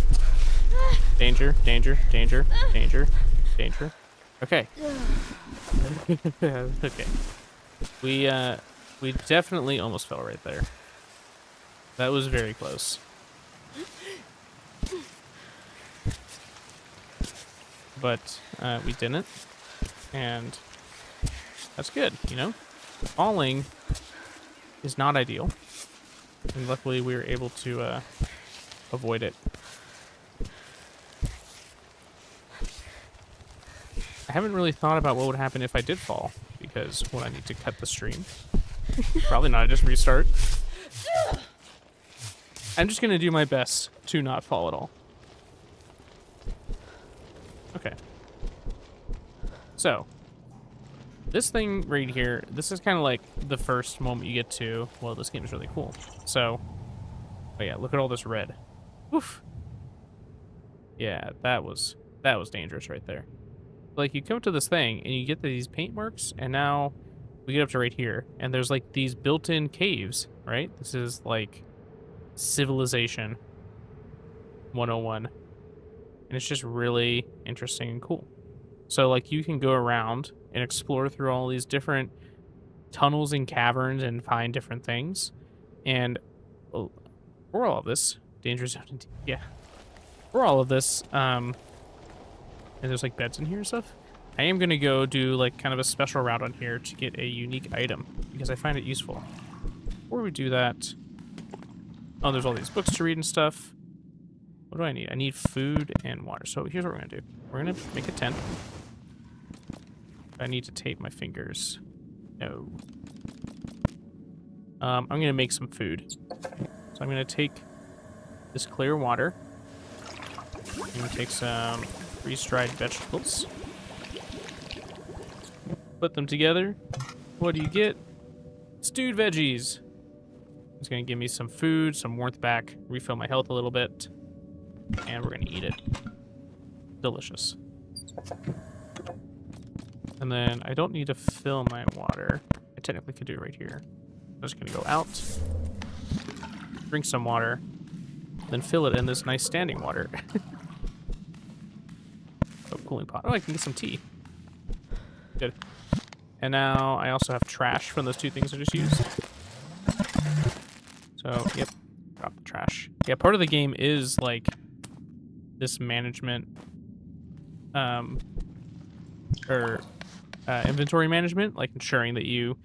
Danger, danger, danger, danger, danger. Okay. Okay. We definitely almost fell right there. That was very close. But we didn't, and that's good, you know? Falling is not ideal, and luckily we were able to avoid it. I haven't really thought about what would happen if I did fall, because, well, I need to cut the stream. Probably not, just restart. I'm just gonna do my best to not fall at all. Okay. So, this thing right here, this is kind of like the first moment you get to, well, this game is really cool. So, oh yeah, look at all this red. Oof. Yeah, that was dangerous right there. Like, you come to this thing, and you get these paint marks, and now we get up to right here, and there's, like, these built-in caves, right? This is, like, Civilization 101. And it's just really interesting and cool. So, like, you can go around and explore through all these different tunnels and caverns and find different things. And for all of this, danger zone, yeah. For all of this, and there's, like, beds in here and stuff. I am going to go do, like, kind of a special route on here to get a unique item, because I find it useful. Before we do that... Oh, there's all these books to read and stuff. What do I need? I need food and water. So here's what we're going to do. We're going to make a tent. I need to tape my fingers. No. I'm going to make some food. So I'm going to take this clear water. I'm going to take some freeze-dried vegetables. Put them together. What do you get? Stewed veggies. It's going to give me some food, some warmth back, refill my health a little bit. And we're going to eat it. Delicious. And then I don't need to fill my water. I technically could do it right here. I'm just going to go out, drink some water, then fill it in this nice standing water. Oh, cooling pot. Oh, I can get some tea. Good. And now I also have trash from those two things I just used. So, yep, drop the trash. Yeah, part of the game is, like, this management, inventory management, like ensuring that you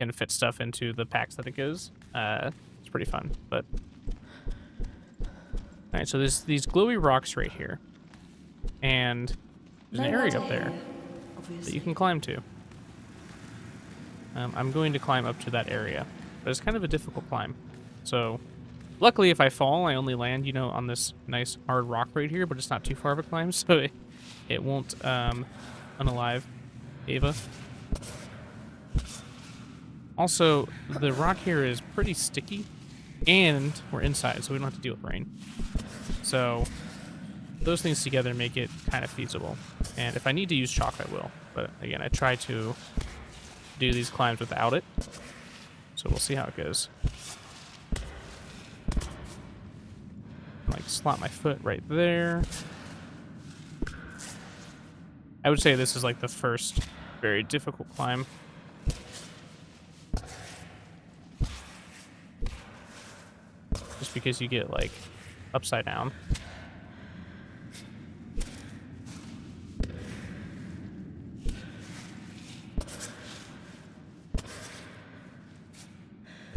can fit stuff into the packs that it goes. It's pretty fun, but... Alright, so there's these glowy rocks right here. And there's an area up there that you can climb to. I'm going to climb up to that area, but it's kind of a difficult climb. So, luckily if I fall, I only land, you know, on this nice hard rock right here, but it's not too far of a climb, so it won't unalive Aava. Also, the rock here is pretty sticky, and we're inside, so we don't have to deal with rain. So, those things together make it kind of feasible. And if I need to use chalk, I will. But again, I try to do these climbs without it. So we'll see how it goes. Like, slot my foot right there. I would say this is like the first very difficult climb. Just because you get, like, upside down.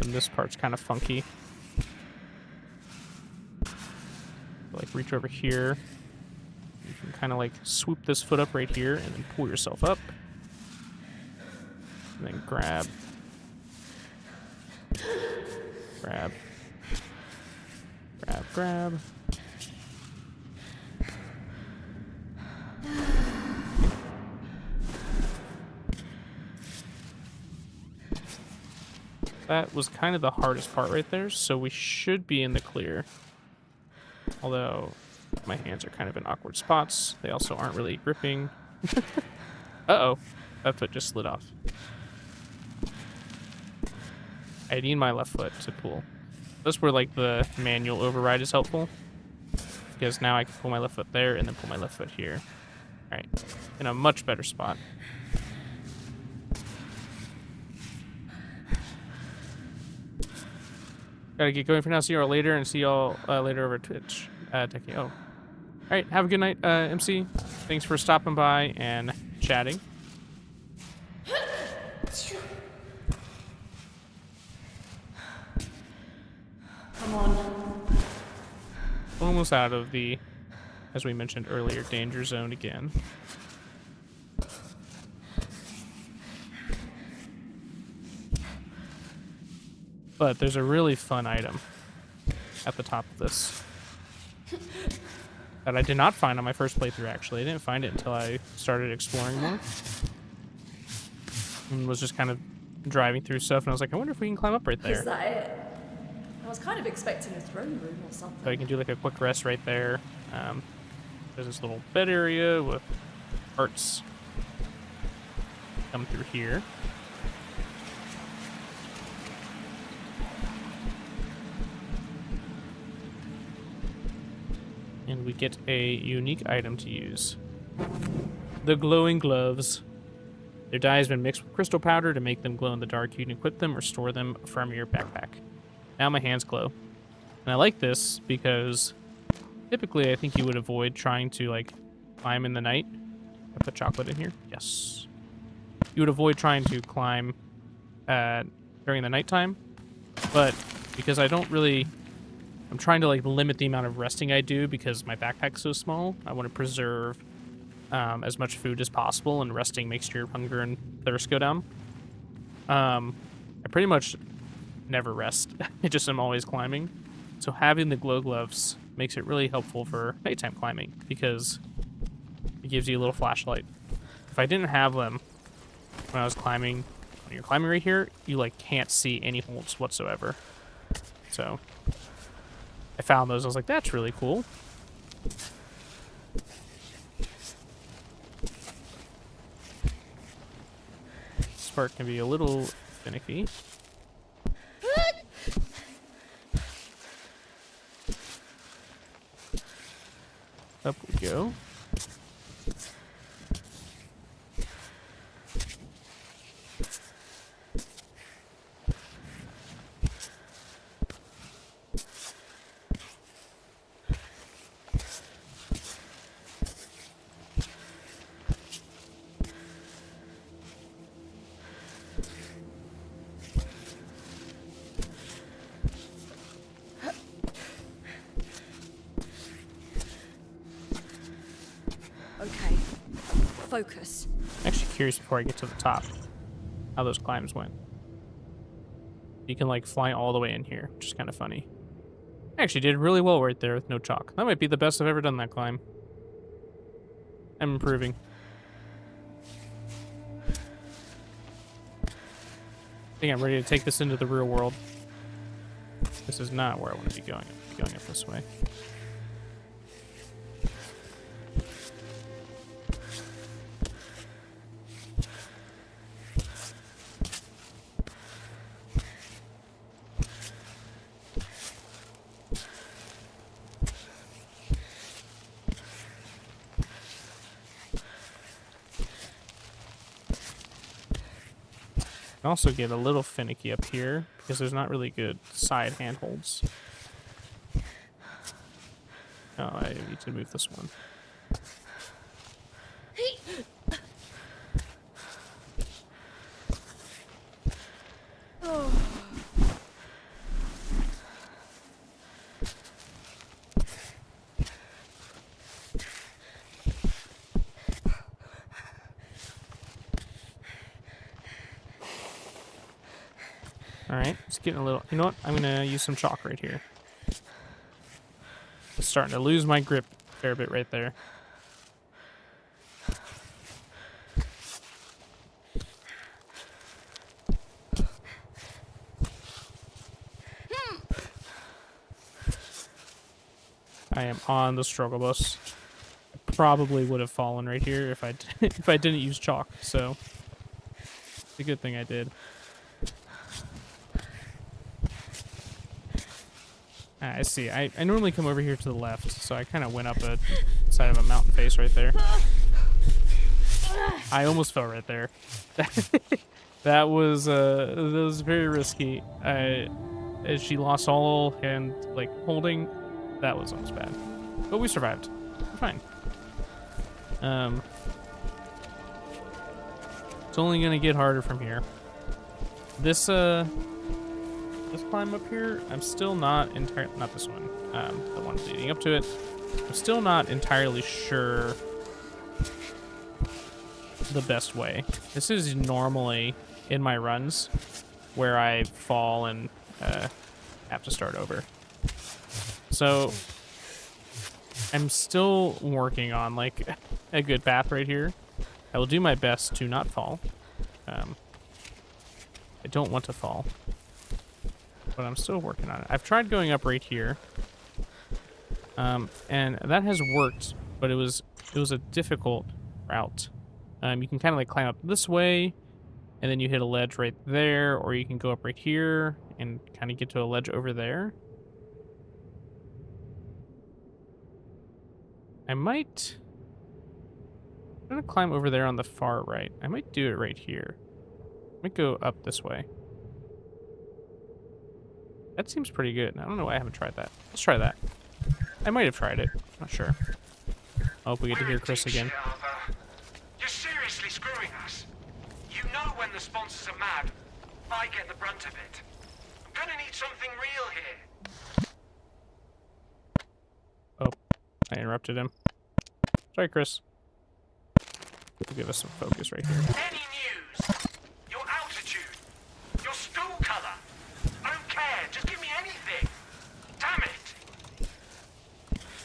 And this part's kind of funky. Like, reach over here. You can kind of, like, swoop this foot up right here and then pull yourself up. And then grab. Grab. Grab, grab. That was kind of the hardest part right there, so we should be in the clear. Although, my hands are kind of in awkward spots. They also aren't really gripping. Uh-oh. That foot just slid off. I need my left foot to pull. That's where, like, the manual override is helpful. Because now I can pull my left foot there and then pull my left foot here. Alright. In a much better spot. Gotta get going for now. See y'all later, and see y'all later over Twitch. Oh. Alright, have a good night, MC. Thanks for stopping by and chatting. Come on. Almost out of the, as we mentioned earlier, danger zone again. But there's a really fun item at the top of this that I did not find on my first playthrough, actually. I didn't find it until I started exploring more. And was just kind of driving through stuff, and I was like, I wonder if we can climb up right there. Is that it? I was kind of expecting a throne room or something. So I can do like a quick rest right there. There's this little bed area with hearts. Come through here. And we get a unique item to use. The glowing gloves. Their dye has been mixed with crystal powder to make them glow in the dark. You can equip them or store them from your backpack. Now my hands glow. And I like this because typically I think you would avoid trying to like climb in the night. I put chocolate in here. Yes. You would avoid trying to climb during the nighttime. But because I don't really... I'm trying to like limit the amount of resting I do because my backpack's so small. I want to preserve as much food as possible, and resting makes your hunger and thirst go down. I pretty much never rest. I just am always climbing. So having the glow gloves makes it really helpful for nighttime climbing because it gives you a little flashlight. If I didn't have them when I was climbing, when you're climbing right here, you like can't see any holes whatsoever. So I found those. I was like, that's really cool. This part can be a little finicky. Up we go. Okay. Focus. I'm actually curious before I get to the top how those climbs went. You can like fly all the way in here, which is kind of funny. I actually did really well right there with no chalk. That might be the best I've ever done that climb. I'm improving. I think I'm ready to take this into the real world. This is not where I want to be going. I'm going up this way. I can also get a little finicky up here because there's not really good side handholds. Oh, I need to move this one. Alright, it's getting a little... You know what? I'm going to use some chalk right here. I'm starting to lose my grip a fair bit right there. I am on the struggle bus. I probably would have fallen right here if I if I didn't use chalk, so it's a good thing I did. I see. I normally come over here to the left, so I kind of went up a side of a mountain face right there. I almost fell right there. that was very risky. As she lost all hand like holding, that was almost bad. But we survived. We're fine. It's only gonna get harder from here. This climb up here, I'm still not entirely, not this one, the one leading up to it. I'm still not entirely sure the best way. This is normally in my runs where I fall and have to start over. So I'm still working on like a good path right here. I will do my best to not fall. I don't want to fall, but I'm still working on it. I've tried going up right here, and that has worked, but it was a difficult route. You can kind of like climb up this way, and then you hit a ledge right there, or you can go up right here and kind of get to a ledge over there. I'm gonna climb over there on the far right. I might do it right here. I might go up this way. That seems pretty good. I don't know why I haven't tried that. Let's try that. I might have tried it. Not sure. I hope we get to hear Chris again. You're seriously screwing us. You know when the sponsors are mad, I get the brunt of it. I'm gonna need something real here. Oh, I interrupted him. Sorry, Chris. We'll give us some focus right here. Any news? Your altitude? Your stool color? I don't care. Just give me anything. Damn it.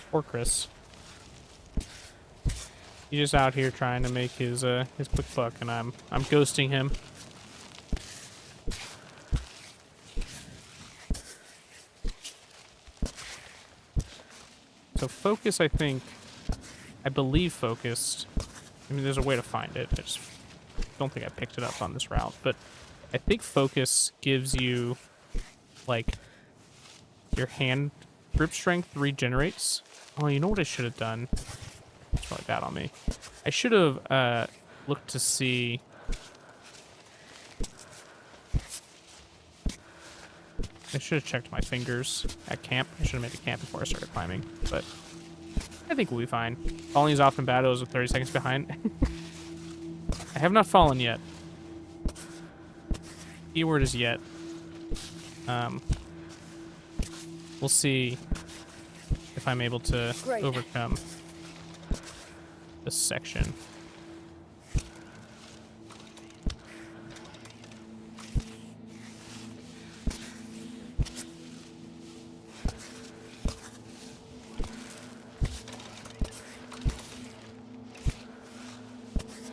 Poor Chris. He's just out here trying to make his quick buck, and I'm ghosting him. So focus, I believe focused. I mean, there's a way to find it. I just don't think I picked it up on this route, but I think focus gives you, like, your hand grip strength regenerates. Oh, you know what I should have done? It's probably bad on me. I should have looked to see. I should have checked my fingers at camp. I should have made a camp before I started climbing, but I think we'll be fine. Falling is often bad. I was 30 seconds behind. I have not fallen yet. Keyword is yet. We'll see if I'm able to overcome this section.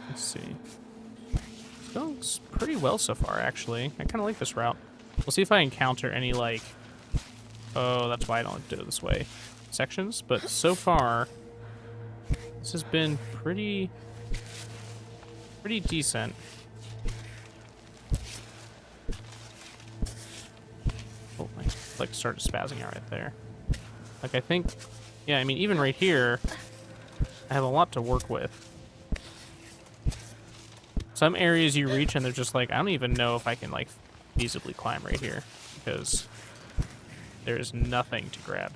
Let's see. It's going pretty well so far, actually. I kind of like this route. We'll see if I encounter any, like... Oh, that's why I don't do it this way. Sections, but so far... This has been pretty decent. Oh, I like started spazzing out right there. Like I think, yeah, I mean even right here, I have a lot to work with. Some areas you reach and they're just like, I don't even know if I can like feasibly climb right here because there is nothing to grab.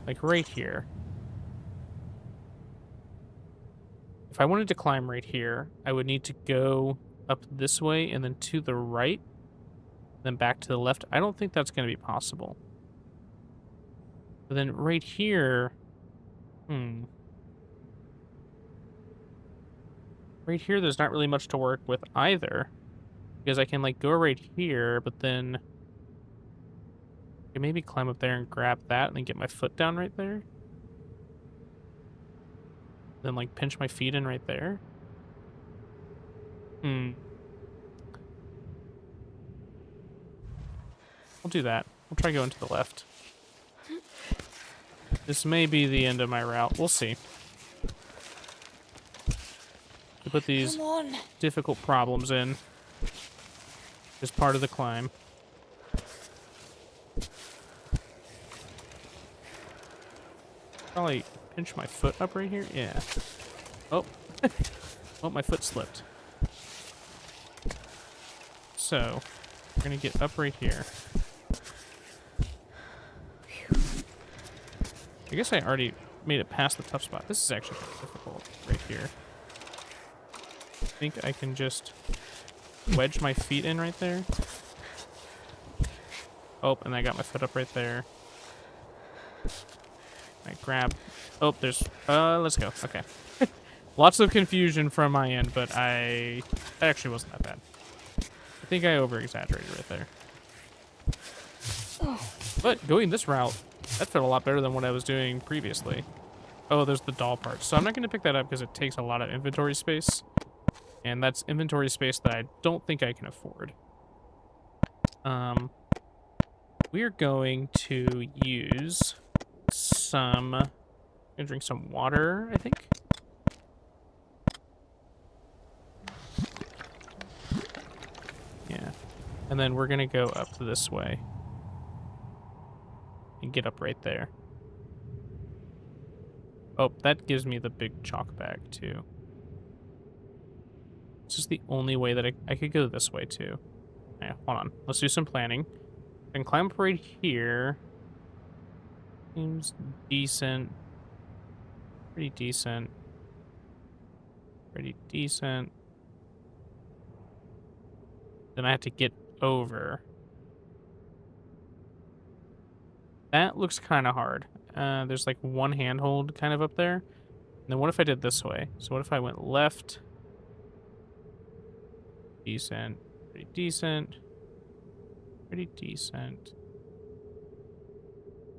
Like right here. If I wanted to climb right here, I would need to go up this way and then to the right, then back to the left. I don't think that's going to be possible. But then right here, right here, there's not really much to work with either. Because I can like go right here, but then I can maybe climb up there and grab that and then get my foot down right there. Then like pinch my feet in right there. We'll do that. We'll try going to the left. This may be the end of my route. We'll see. We put these difficult problems in as part of the climb. Probably pinch my foot up right here. Yeah. Oh. Oh, my foot slipped. So, we're gonna get up right here. I guess I already made it past the tough spot. This is actually kind of difficult right here. I think I can just wedge my feet in right there. Oh, and I got my foot up right there. I grab. Oh, there's. Let's go. Okay. Lots of confusion from my end, but that actually wasn't that bad. I think I over-exaggerated right there. But going this route, that felt a lot better than what I was doing previously. Oh, there's the doll part. So I'm not going to pick that up because it takes a lot of inventory space. And that's inventory space that I don't think I can afford. We're going to use some... I'm going to drink some water, I think. Yeah. And then we're going to go up this way. And get up right there. Oh, that gives me the big chalk bag, too. This is the only way that I could go this way, too. Yeah, hold on. Let's do some planning. I can climb up right here. Seems decent. Pretty decent. Pretty decent. Then I have to get over. That looks kind of hard. There's like one handhold kind of up there. And then what if I did this way? So what if I went left? Decent. Pretty decent. Pretty decent.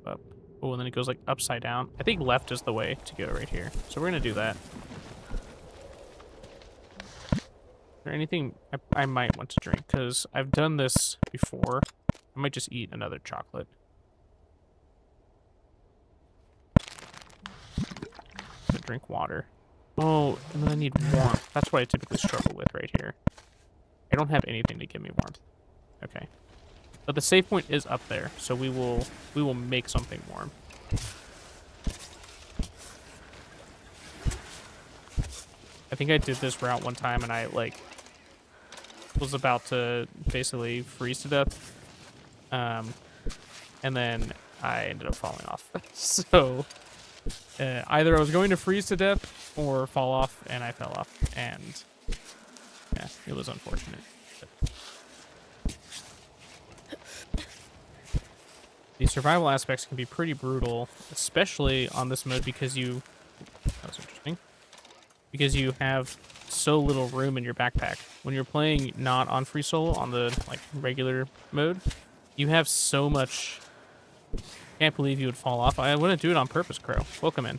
Up. Oh, and then it goes like upside down. I think left is the way to go right here. So we're going to do that. Is there anything I might want to drink? Because I've done this before. I might just eat another chocolate. To drink water. Oh, and then I need warmth. That's what I typically struggle with right here. I don't have anything to give me warmth. Okay. But the save point is up there, so we will make something warm. I think I did this route one time and I like was about to basically freeze to death. And then I ended up falling off. So either I was going to freeze to death or fall off, and I fell off, and yeah, it was unfortunate. But the survival aspects can be pretty brutal, especially on this mode because that was interesting, because you have so little room in your backpack. When you're playing not on free solo, on the like regular mode, you have so much. Can't believe you would fall off. I wouldn't do it on purpose, Crow. Welcome in.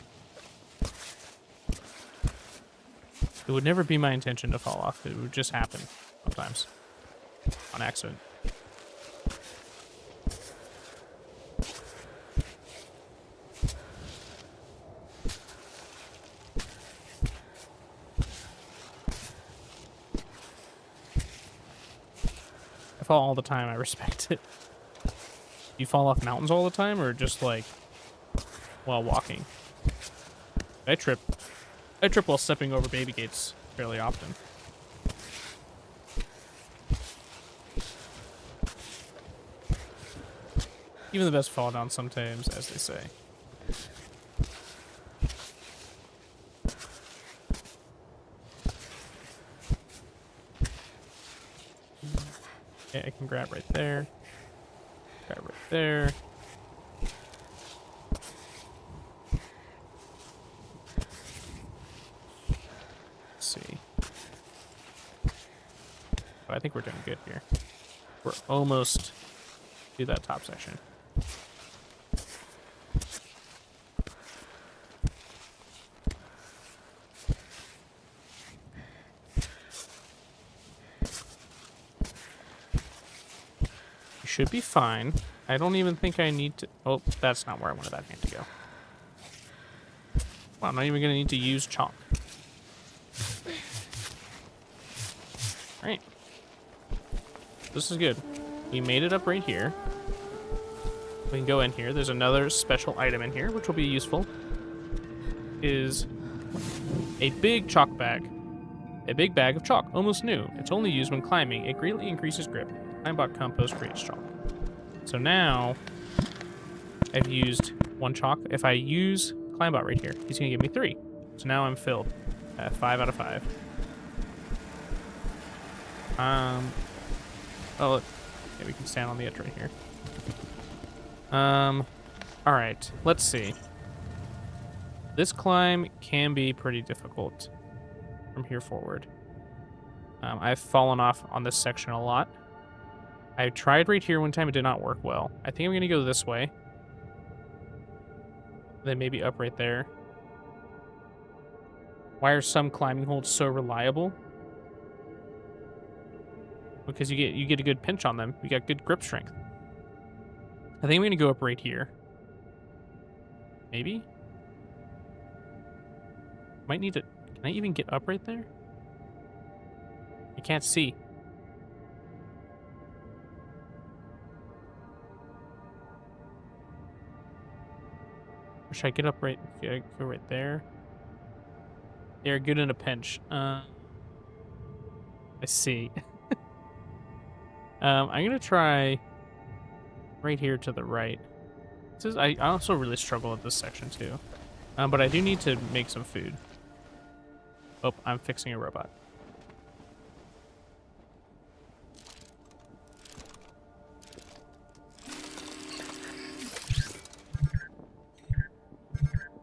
It would never be my intention to fall off. It would just happen sometimes. On accident. I fall all the time. I respect it. You fall off mountains all the time, or just like while walking? I trip while stepping over baby gates fairly often. Even the best fall down sometimes, as they say. Okay, I can grab right there. Grab right there. Let's see. Oh, I think we're doing good here. We're almost to that top section. Should be fine. I don't even think I need to... Oh, that's not where I wanted that hand to go. Well, I'm not even going to need to use chalk. Alright. This is good. We made it up right here. We can go in here. There's another special item in here, which will be useful. Is a big chalk bag. A big bag of chalk, almost new. It's only used when climbing. It greatly increases grip. Climbot compost creates chalk. So now I've used one chalk. If I use Climbot right here, he's going to give me 3. So now I'm filled. 5 out of 5. Oh, look. Yeah, we can stand on the edge right here. Alright. Let's see. This climb can be pretty difficult from here forward. I've fallen off on this section a lot. I tried right here one time. It did not work well. I think I'm going to go this way. Then maybe up right there. Why are some climbing holds so reliable? Because you get a good pinch on them. You got good grip strength. I think I'm going to go up right here. Maybe? Might need to... Can I even get up right there? I can't see. Or should I get up right... Should I go right there? They're good in a pinch. I see. I'm going to try right here to the right. This is, I also really struggle with this section too. But I do need to make some food. Oh, I'm fixing a robot.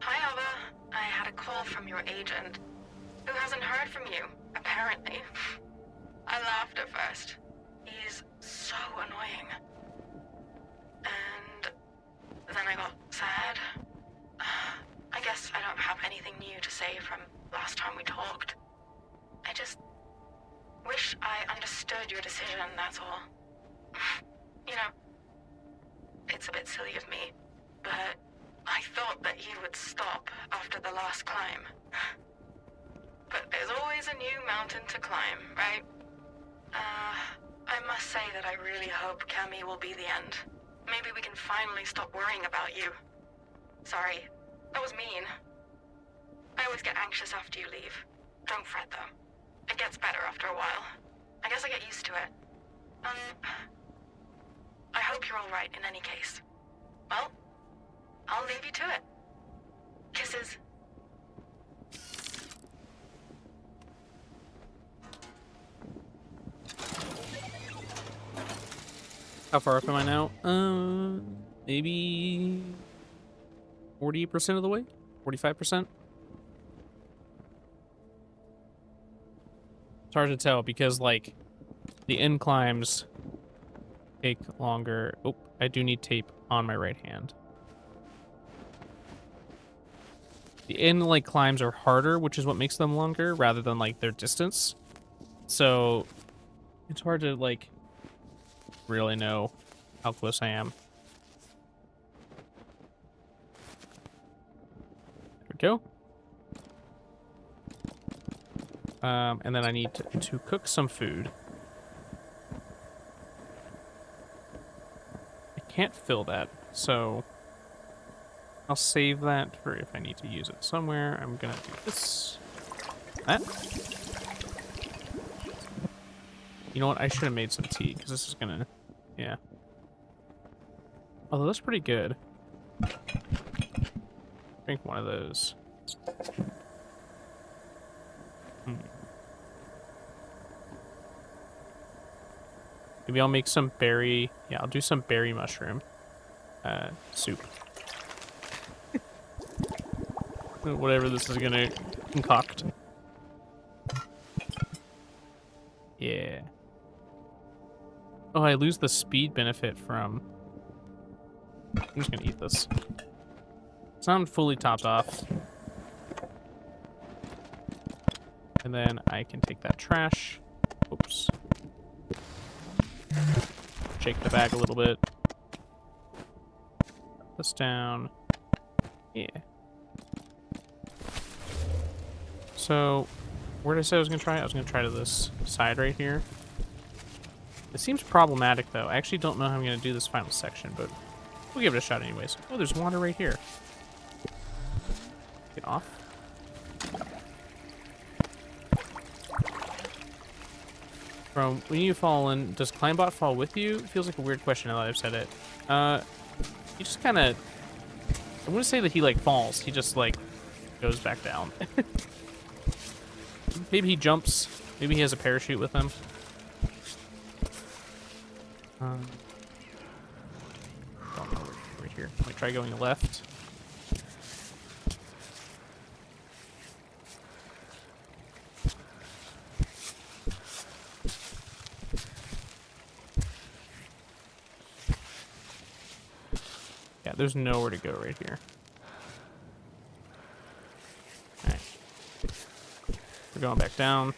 Hi, Aava. I had a call from your agent, who hasn't heard from you, apparently. I laughed at first. He's so annoying. And then I got sad. I guess I don't have anything new to say from last time we talked. I just wish I understood your decision, that's all. You know, it's a bit silly of me, but I thought that you would stop after the last climb. But there's always a new mountain to climb, right? I must say that I really hope Cammy will be the end. Maybe we can finally stop worrying about you. Sorry, that was mean. I always get anxious after you leave. Don't fret, though. It gets better after a while. I guess I get used to it. I hope you're all right in any case. Well, I'll leave you to it. Kisses. How far up am I now? Maybe 40% of the way? 45%? It's hard to tell because, like, the end climbs take longer. Oh, I do need tape on my right hand. The end, like, climbs are harder, which is what makes them longer, rather than, like, their distance. So, it's hard to, like, really know how close I am. There we go. And then I need to cook some food. I can't fill that, so I'll save that for if I need to use it somewhere. I'm gonna do this. That. You know what? I should have made some tea, because this is gonna... Yeah. Although that's pretty good. Drink one of those. Maybe I'll make some berry... Yeah, I'll do some berry mushroom soup. Whatever this is gonna concoct. Yeah. Oh, I lose the speed benefit from... I'm just gonna eat this. It's not fully topped off. And then I can take that trash. Oops. Shake the bag a little bit. Put this down. Yeah. So, where did I say I was gonna try? I was gonna try to this side right here. It seems problematic, though. I actually don't know how I'm going to do this final section, but we'll give it a shot anyways. Oh, there's water right here. Get off. From when you fall in, does Climbot fall with you? It feels like a weird question now that I've said it. He just kind of... I wouldn't say that he, like, falls. He just, like, goes back down. Maybe he jumps. Maybe he has a parachute with him. Right here. Let me try going left. there's nowhere to go right here. Alright. We're going back down.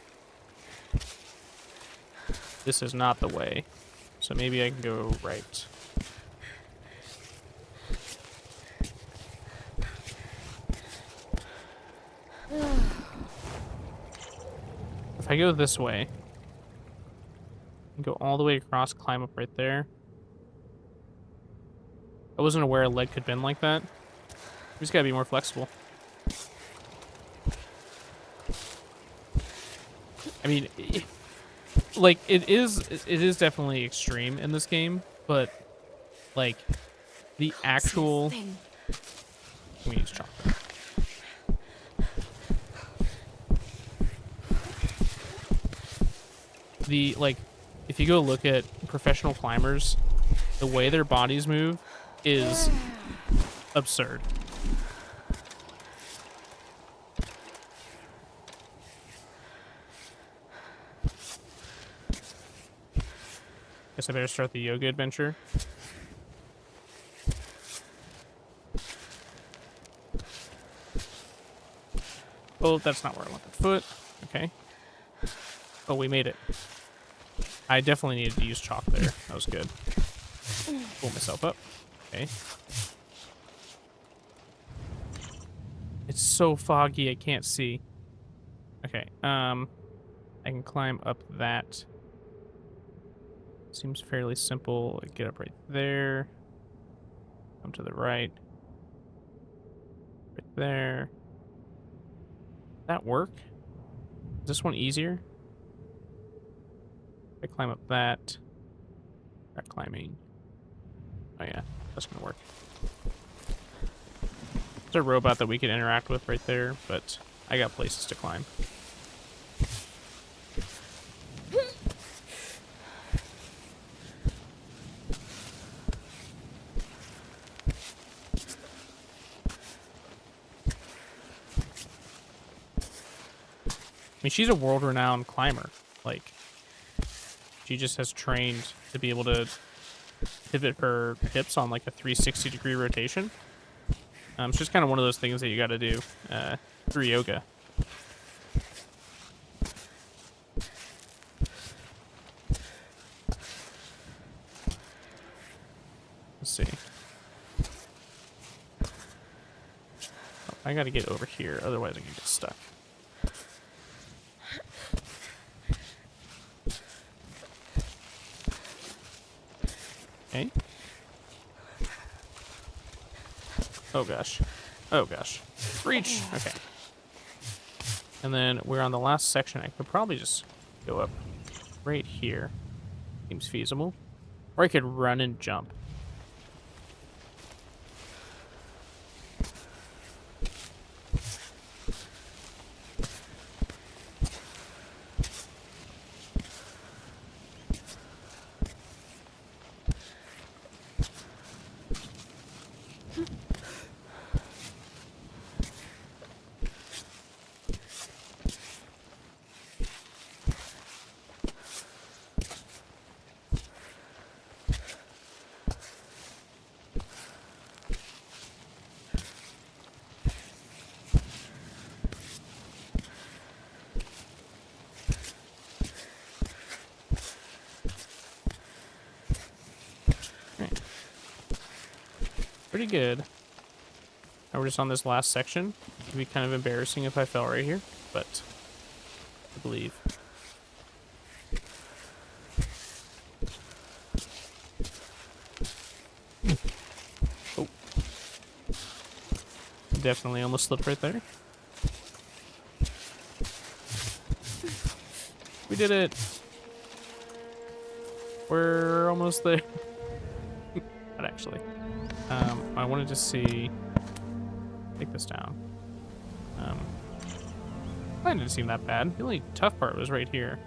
This is not the way. So maybe I can go right. If I go this way, and go all the way across, climb up right there. I wasn't aware a leg could bend like that. We just gotta be more flexible. I mean, like, it is definitely extreme in this game, but, like, the actual... Let me use chocolate. The, like, if you go look at professional climbers, the way their bodies move is absurd. Guess I better start the yoga adventure. Oh, that's not where I want the foot. Okay. Oh, we made it. I definitely needed to use chalk there. That was good. Pull myself up. Okay. It's so foggy I can't see. Okay. I can climb up that. Seems fairly simple. Get up right there. Come to the right. Right there. That work? Is this one easier? I climb up that. Start climbing. Oh yeah, that's gonna work. There's a robot that we can interact with right there, but I got places to climb. I mean, she's a world-renowned climber. Like, she just has trained to be able to pivot her hips on like a 360-degree rotation. It's just kind of one of those things that you got to do through yoga. Let's see. Oh, I got to get over here, otherwise I can get stuck. Okay. Oh gosh. Oh gosh. Reach! Okay. And then we're on the last section. I could probably just go up right here. Seems feasible. Or I could run and jump. Pretty good. Now we're just on this last section. It'd be kind of embarrassing if I fell right here, but I believe. Oh. Definitely almost slipped right there. We did it. We're almost there. Not actually. I wanted to see. Take this down. Mine didn't seem that bad. The only tough part was right here.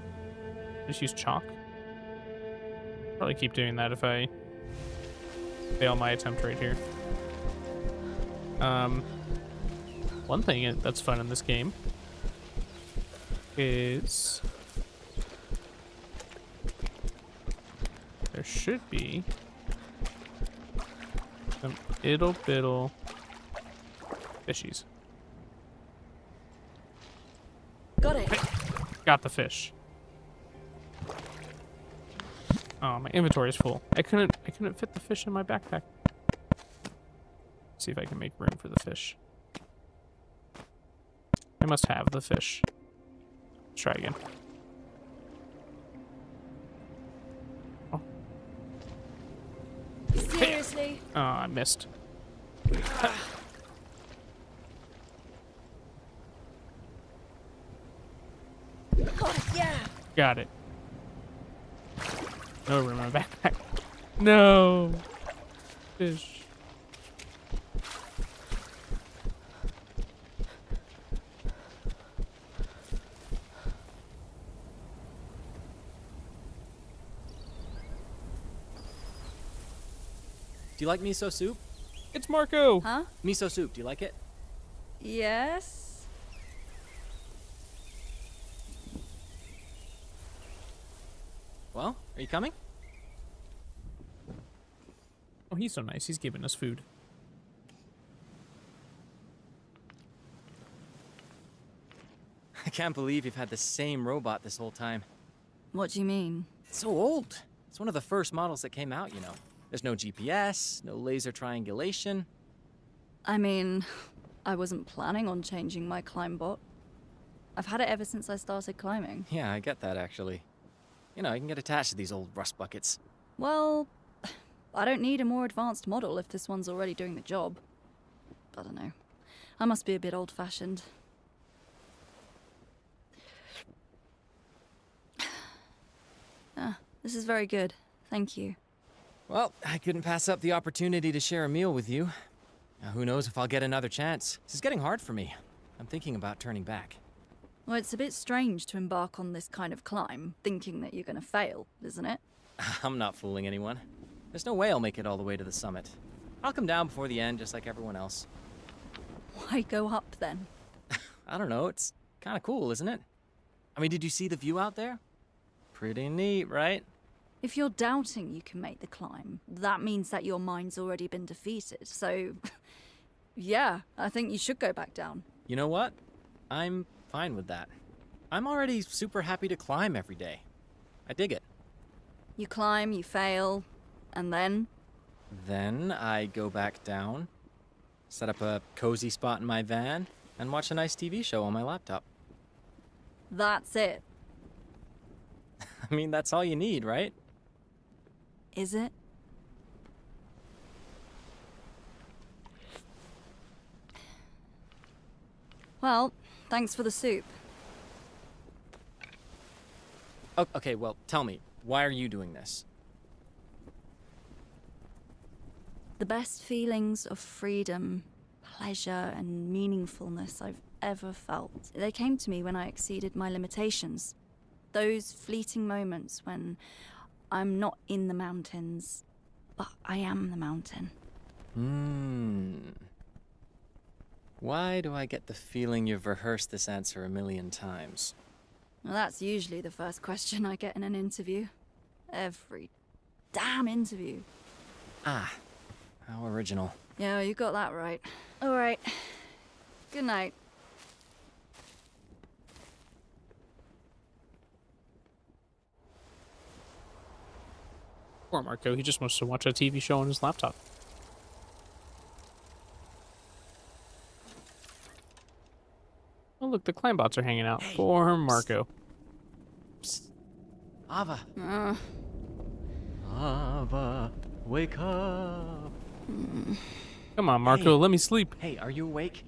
Just use chalk. Probably keep doing that if I fail my attempt right here. One thing that's fun in this game is there should be Some ittle bittle fishies. Got it. Got the fish. Oh, my inventory is full. I couldn't fit the fish in my backpack. See if I can make room for the fish. I must have the fish. Let's try again. Oh. Seriously? Oh, I missed. God, yeah. Got it. No room in my backpack. No. Fish. Do you like miso soup? It's Marco. Huh? Miso soup, do you like it? Yes? Well, are you coming? Oh, he's so nice. He's giving us food. I can't believe you've had the same robot this whole time. What do you mean? It's so old. It's one of the first models that came out, you know. There's no GPS, no laser triangulation. I mean, I wasn't planning on changing my climb bot. I've had it ever since I started climbing. Yeah, I get that actually. You know, you can get attached to these old rust buckets. Well, I don't need a more advanced model if this one's already doing the job. I don't know. I must be a bit old-fashioned. Ah, this is very good. Thank you. Well, I couldn't pass up the opportunity to share a meal with you. Now, who knows if I'll get another chance. This is getting hard for me. I'm thinking about turning back. Well, it's a bit strange to embark on this kind of climb, thinking that you're gonna fail, isn't it? I'm not fooling anyone. There's no way I'll make it all the way to the summit. I'll come down before the end, just like everyone else. Why go up then? I don't know, it's kind of cool, isn't it? I mean, did you see the view out there? Pretty neat, right? If you're doubting you can make the climb, that means that your mind's already been defeated. So, yeah, I think you should go back down. You know what? I'm fine with that. I'm already super happy to climb every day. I dig it. You climb, you fail, and then? Then I go back down, set up a cozy spot in my van, and watch a nice TV show on my laptop. That's it. I mean, that's all you need, right? Is it? Well, thanks for the soup. Okay, well, tell me, why are you doing this? The best feelings of freedom, pleasure, and meaningfulness I've ever felt. They came to me when I exceeded my limitations. Those fleeting moments when I'm not in the mountains, but I am the mountain. Why do I get the feeling you've rehearsed this answer a million times? Well, that's usually the first question I get in an interview. Every damn interview. Ah, how original. Yeah, you got that right. All right. Good night. Poor Marco, he just wants to watch a TV show on his laptop. Oh, look, the climb bots are hanging out. Hey. Poor Marco. Psst. Aava. Uh, Aava, wake up. Come on, Marco, Hey. let me sleep. Hey, are you awake?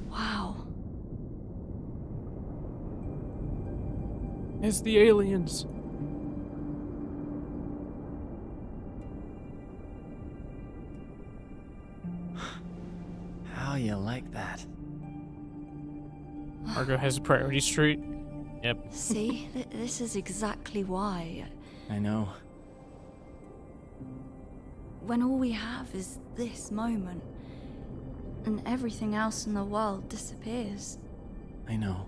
wow. It's the aliens. How you like that? Marco has a priority street. Yep. See, this is exactly why. I know. When all we have is this moment, and everything else in the world disappears. I know.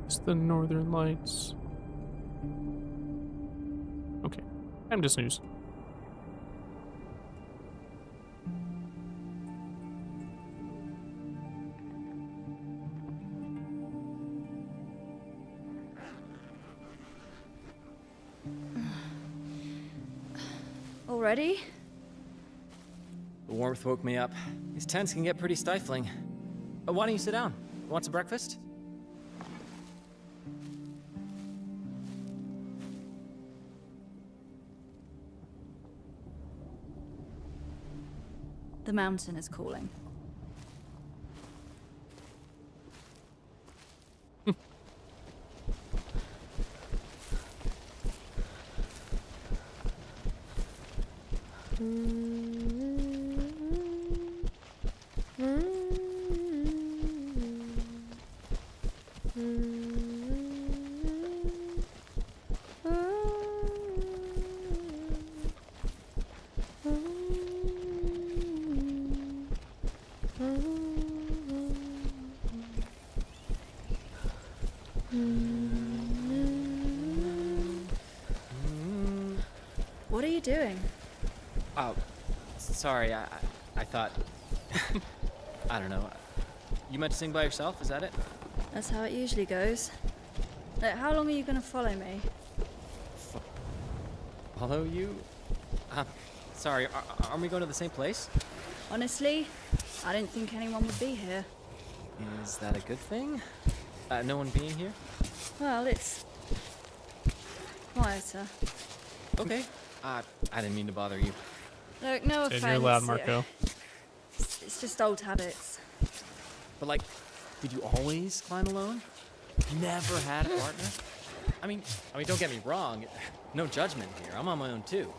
It's the Northern Lights. Okay, time to snooze. Already? The warmth woke me up. These tents can get pretty stifling. Why don't you sit down? Want some breakfast? The mountain is calling. What are you doing? Oh, sorry, I thought... I don't know. You meant to sing by yourself, is that it? That's how it usually goes. Look, how long are you gonna follow me? Follow you? Sorry, aren't we going to the same place? Honestly, I didn't think anyone would be here. Is that a good thing? No one being here? Well, it's quieter. Okay. I didn't mean to bother you. Look, no Said offense. you're loud, Marco. It's just old habits. But like, did you always climb alone? Never had a partner? I mean, don't get me wrong. No judgment here. I'm on my own too.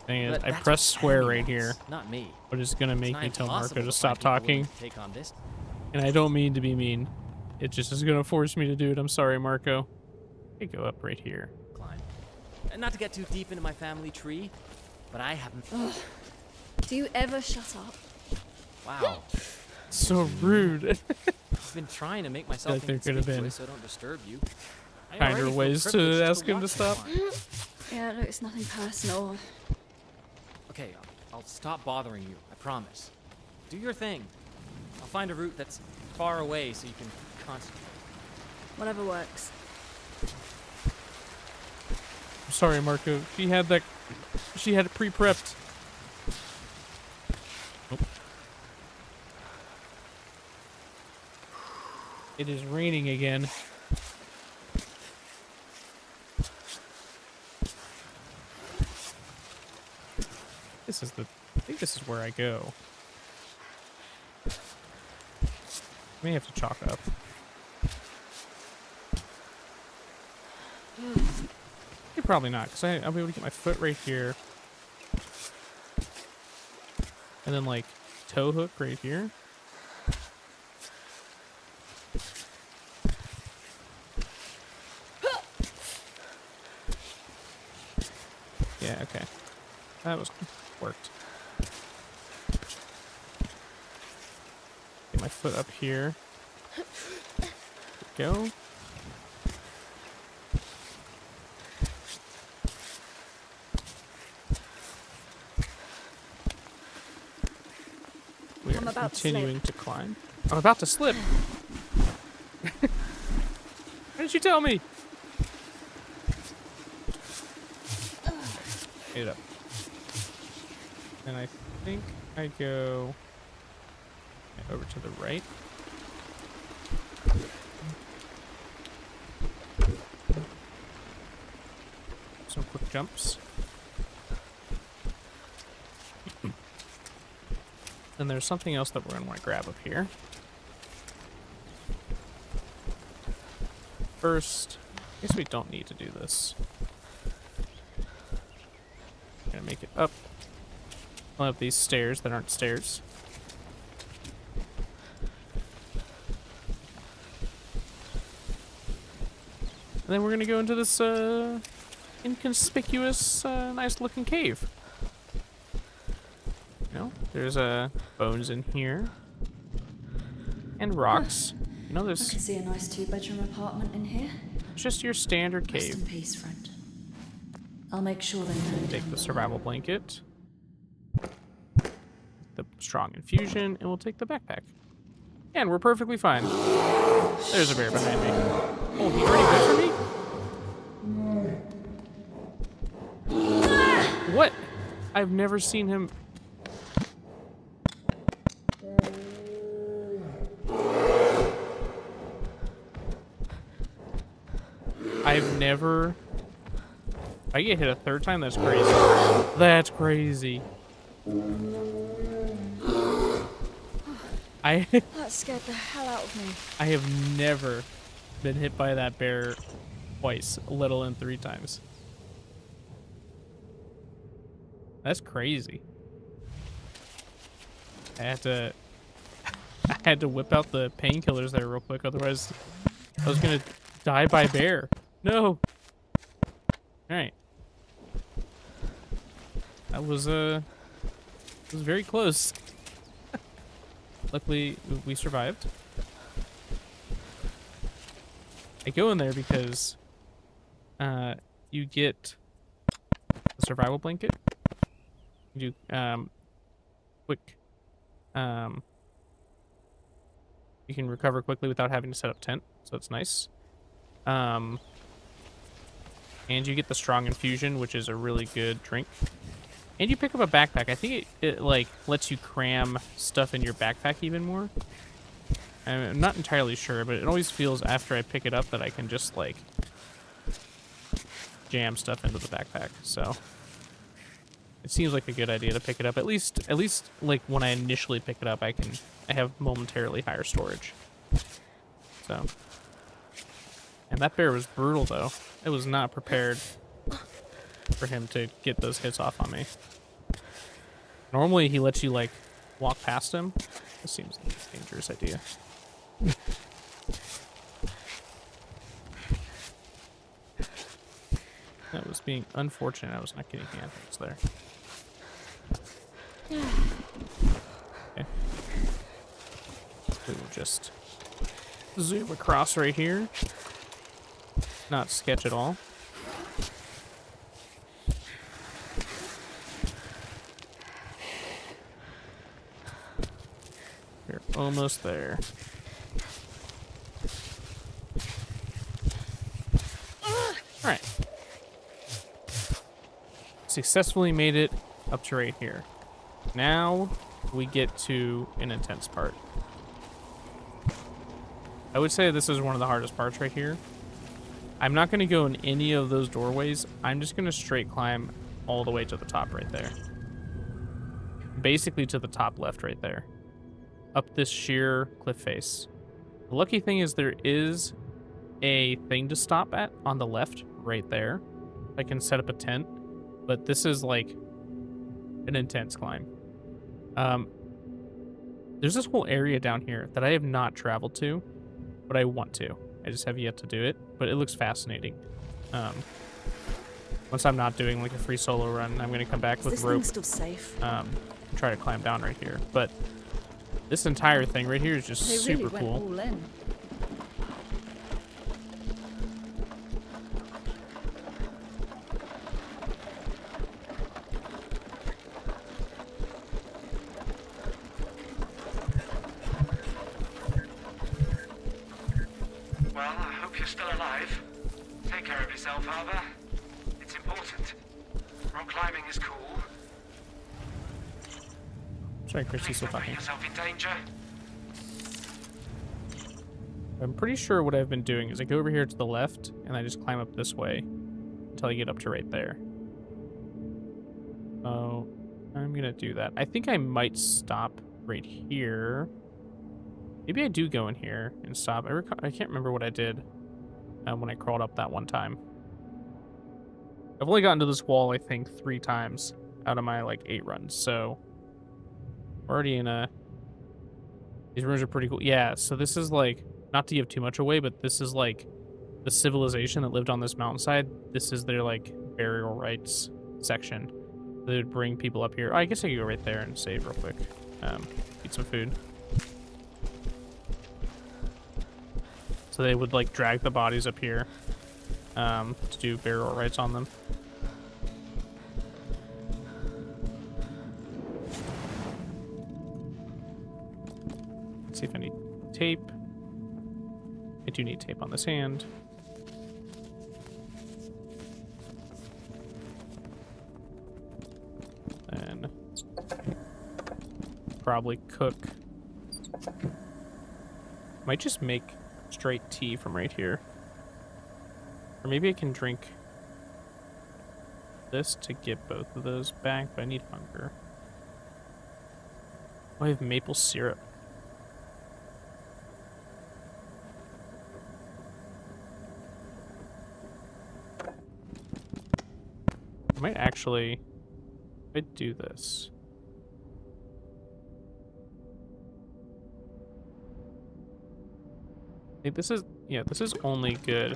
Thing is, But I that's press what square Abby right wants, here, not me. but it's gonna make It's me not tell Marco impossible to find stop people willing talking. to take on this. And I don't mean to be mean. It just is gonna force me to do it. I'm sorry, Marco. I go up right here. Climb. And not to get too deep into my family tree, but I haven't. Do you ever shut up? Wow. So rude. I've been trying to make myself like there could have been inconspicuous so I don't disturb you. I Kinder already feel ways to privileged ask him to watch stop. someone. Yeah, look, it's nothing personal. Okay, I'll stop bothering you. I promise. Do your thing. I'll find a route that's far away so you can concentrate. Whatever works. I'm sorry, Marco. She had that. She had it pre-prepped. Nope. It is raining again. This is the. I think this is where I go. May have to chalk up. Probably not, because I'll be able to get my foot right here. And then, like, toe hook right here. Yeah, okay. That was worked. Get my foot up here. There we go. We I'm are about to continuing to climb. I'm about to slip. Why didn't you tell me? Get it up. And I think I go over to the right. Some quick jumps. Then there's something else that we're going to want to grab up here. First, I guess we don't need to do this. I'm going to make it up. I'll have these stairs that aren't stairs. And then we're going to go into this inconspicuous, nice looking cave. You know, there's bones in here. And rocks. You know I this. can see a nice 2-bedroom apartment in here. It's just your standard Rest cave. in peace, friend. I'll make sure they know. Take the survival blanket, the strong infusion, and we'll take the backpack. And we're perfectly fine. There's a bear behind me. Oh, he already went for me? What? I've never seen him. I've never. I get hit a third time? That's crazy. That's crazy. That scared the hell out of me. I have never been hit by that bear twice, let alone 3 times. That's crazy. I had to whip out the painkillers there real quick, otherwise I was gonna die by bear. No. Alright. That was very close. Luckily, we survived. I go in there because you get a survival blanket. You do quick. You can recover quickly without having to set up tent, so it's nice. And you get the strong infusion, which is a really good drink. And you pick up a backpack. I think it like lets you cram stuff in your backpack even more. I'm not entirely sure, but it always feels after I pick it up that I can just like jam stuff into the backpack. So it seems like a good idea to pick it up. At least like when I initially pick it up, I have momentarily higher storage. So, and that bear was brutal though. It was not prepared for him to get those hits off on me. Normally he lets you like walk past him. This seems like a dangerous idea. That was being unfortunate. I was not getting handholds there. Okay. We will just zoom across right here. Not sketch at all. We're almost there. Alright. Successfully made it up to right here. Now we get to an intense part. I would say this is one of the hardest parts right here. I'm not going to go in any of those doorways. I'm just going to straight climb all the way to the top right there. Basically to the top left right there. Up this sheer cliff face. The lucky thing is there is a thing to stop at on the left right there. I can set up a tent, but this is like an intense climb. There's this whole area down here that I have not traveled to, but I want to. I just have yet to do it, but it looks fascinating. Once I'm not doing like a free solo run, I'm gonna come back with rope. Is this thing still safe? Try to climb down right here, but this entire thing right here is just They super really cool. went all in. Well, I hope you're still alive. Take care of yourself, Aava. It's important. Rock climbing is cool. Sorry, Christy's Please still don't put talking. yourself in danger. I'm pretty sure what I've been doing is I go over here to the left and I just climb up this way until I get up to right there. Oh, I'm gonna do that. I think I might stop right here. Maybe I do go in here and stop. I can't remember what I did when I crawled up that one time. I've only gotten to this wall, I think, 3 times out of my like 8 runs, so we're already in a... These rooms are pretty cool. Yeah, so this is like, not to give too much away, but this is like the civilization that lived on this mountainside. This is their like burial rites section. They would bring people up here. Oh, I guess I could go right there and save real quick. Eat some food. So they would like drag the bodies up here to do burial rites on them. Let's see if I need tape. I do need tape on this hand. Then probably cook. Might just make straight tea from right here. Or maybe I can drink this to get both of those back, but I need hunger. Oh, I have maple syrup. I might actually, if I do this. I think this is, yeah, this is only good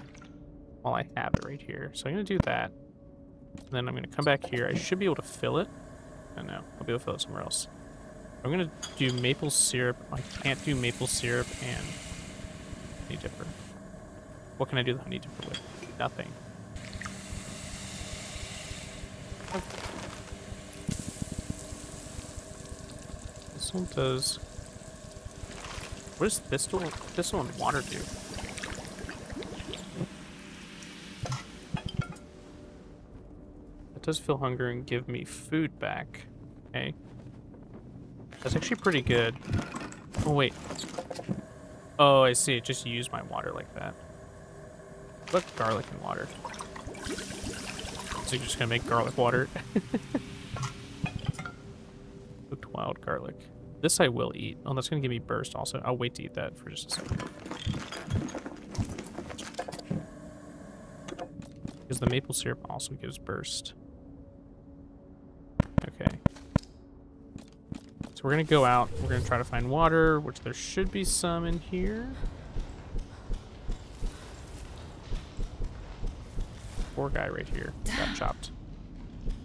while I have it right here. So I'm going to do that. And then I'm going to come back here. I should be able to fill it. Oh no, I'll be able to fill it somewhere else. I'm going to do maple syrup. I can't do maple syrup and honey dipper. What can I do the honey dipper with? Nothing. This one does... What does thistle and water do? It does fill hunger and give me food back. Okay. That's actually pretty good. Oh, wait. Oh, I see. It just used my water like that. What garlic and water? So you're just gonna make garlic water? Cooked wild garlic. This I will eat. Oh, that's gonna give me burst also. I'll wait to eat that for just a second. Because the maple syrup also gives burst. Okay. So we're gonna go out. We're gonna try to find water, which there should be some in here. Poor guy right here. Got chopped.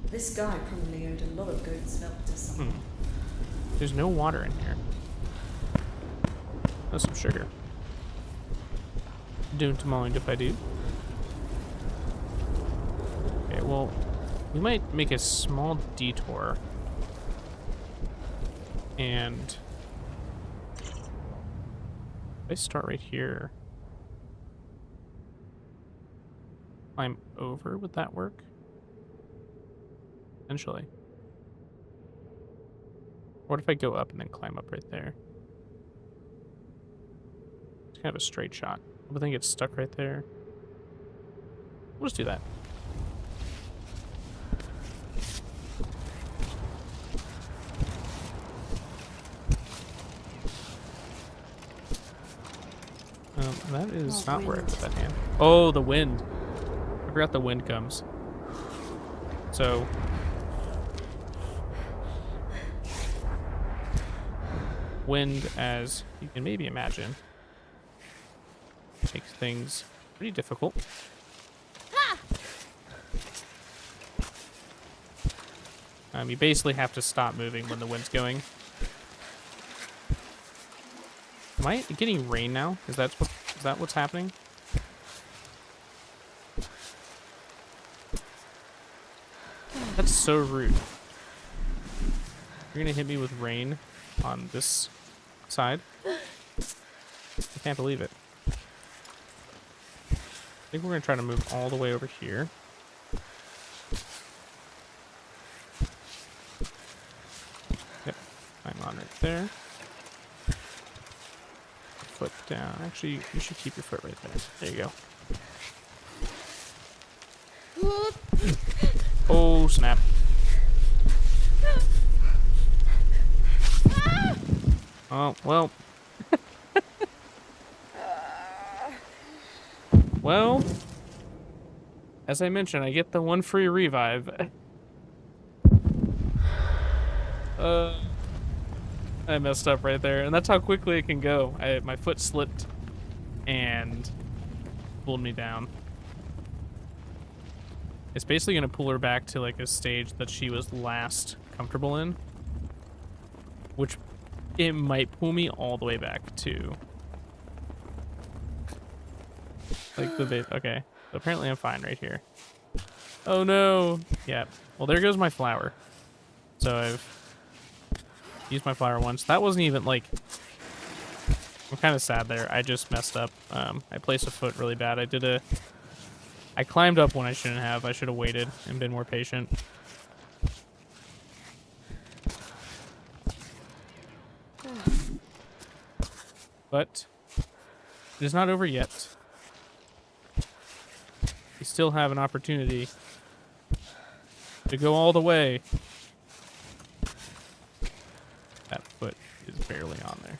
This guy probably owed a lot of goat's milk to someone. There's no water in here. There's some sugar. Don't mind if I do. Okay, well, we might make a small detour. And if I start right here, climb over, would that work? Potentially. What if I go up and then climb up right there? It's kind of a straight shot. I think it's stuck right there. We'll just do that. That is not where I put that hand. Oh, the wind. I forgot the wind comes. So... wind, as you can maybe imagine, makes things pretty difficult. You basically have to stop moving when the wind's going. Am I getting rain now? Is that what's happening? That's so rude. You're gonna hit me with rain on this side? I can't believe it. I think we're gonna try to move all the way over here. Yep, I'm on right there. Foot down. Actually, you should keep your foot right there. There you go. Oh, snap. Oh, well. Well, as I mentioned, I get the one free revive. I messed up right there, and that's how quickly it can go. My foot slipped and pulled me down. It's basically going to pull her back to like a stage that she was last comfortable in, which it might pull me all the way back to Like the bait. Okay. So apparently I'm fine right here. Oh no. Yeah. Well, there goes my flower. So I've used my flower once. That wasn't even like... I'm kind of sad there. I just messed up. I placed a foot really bad. I climbed up when I shouldn't have. I should have waited and been more patient. But it is not over yet. We still have an opportunity to go all the way. That foot is barely on there.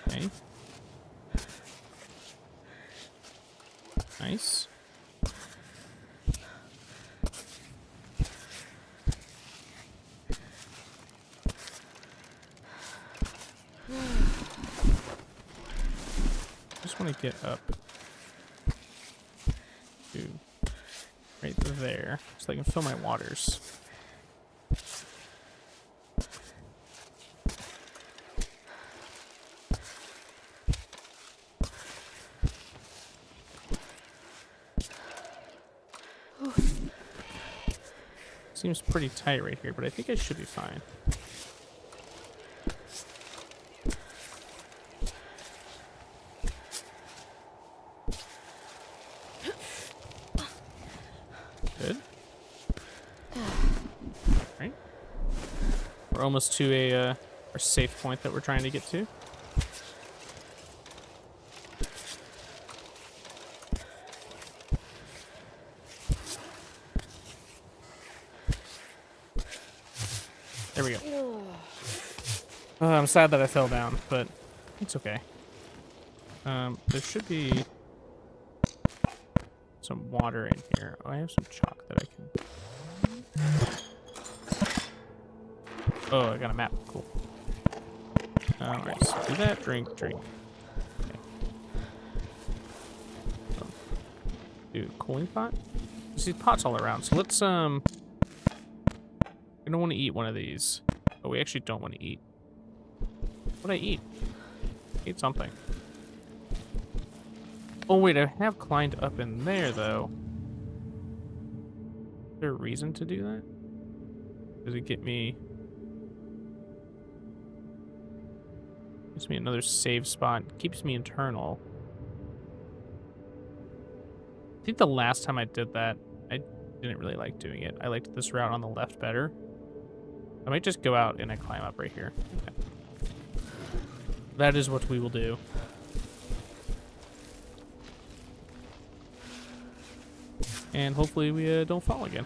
Okay. Nice. Just want to get up to right there so I can fill my waters. Seems pretty tight right here, but I think I should be fine. Good. Right. We're almost to our safe point that we're trying to get to. There we go. I'm sad that I fell down, but it's okay. There should be some water in here. Oh, I have some chalk that I can... Oh, I got a map. Cool. Alright, so do that. Drink. Okay. Do cooling pot? There's these pots all around, so let's, I don't want to eat one of these. Oh, we actually don't want to eat. What did I eat? Eat something. Oh, wait, I have climbed up in there, though. Is there a reason to do that? Does it get me... Gives me another save spot. Keeps me internal. I think the last time I did that, I didn't really like doing it. I liked this route on the left better. I might just go out and I climb up right here. Okay. That is what we will do. And hopefully we don't fall again.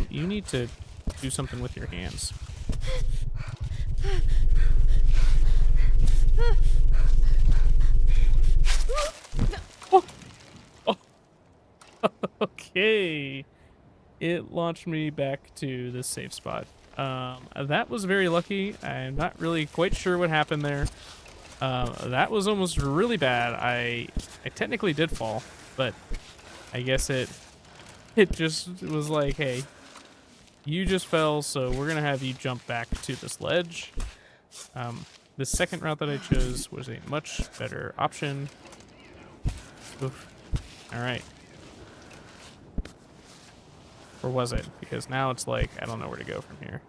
You need to do something with your hands. Okay. It launched me back to the safe spot. That was very lucky. I'm not really quite sure what happened there. That was almost really bad. I technically did fall, but I guess it just was like, hey, you just fell, so we're gonna have you jump back to this ledge. The second route that I chose was a much better option. Oof. All right. Or was it? Because now it's like, I don't know where to go from here.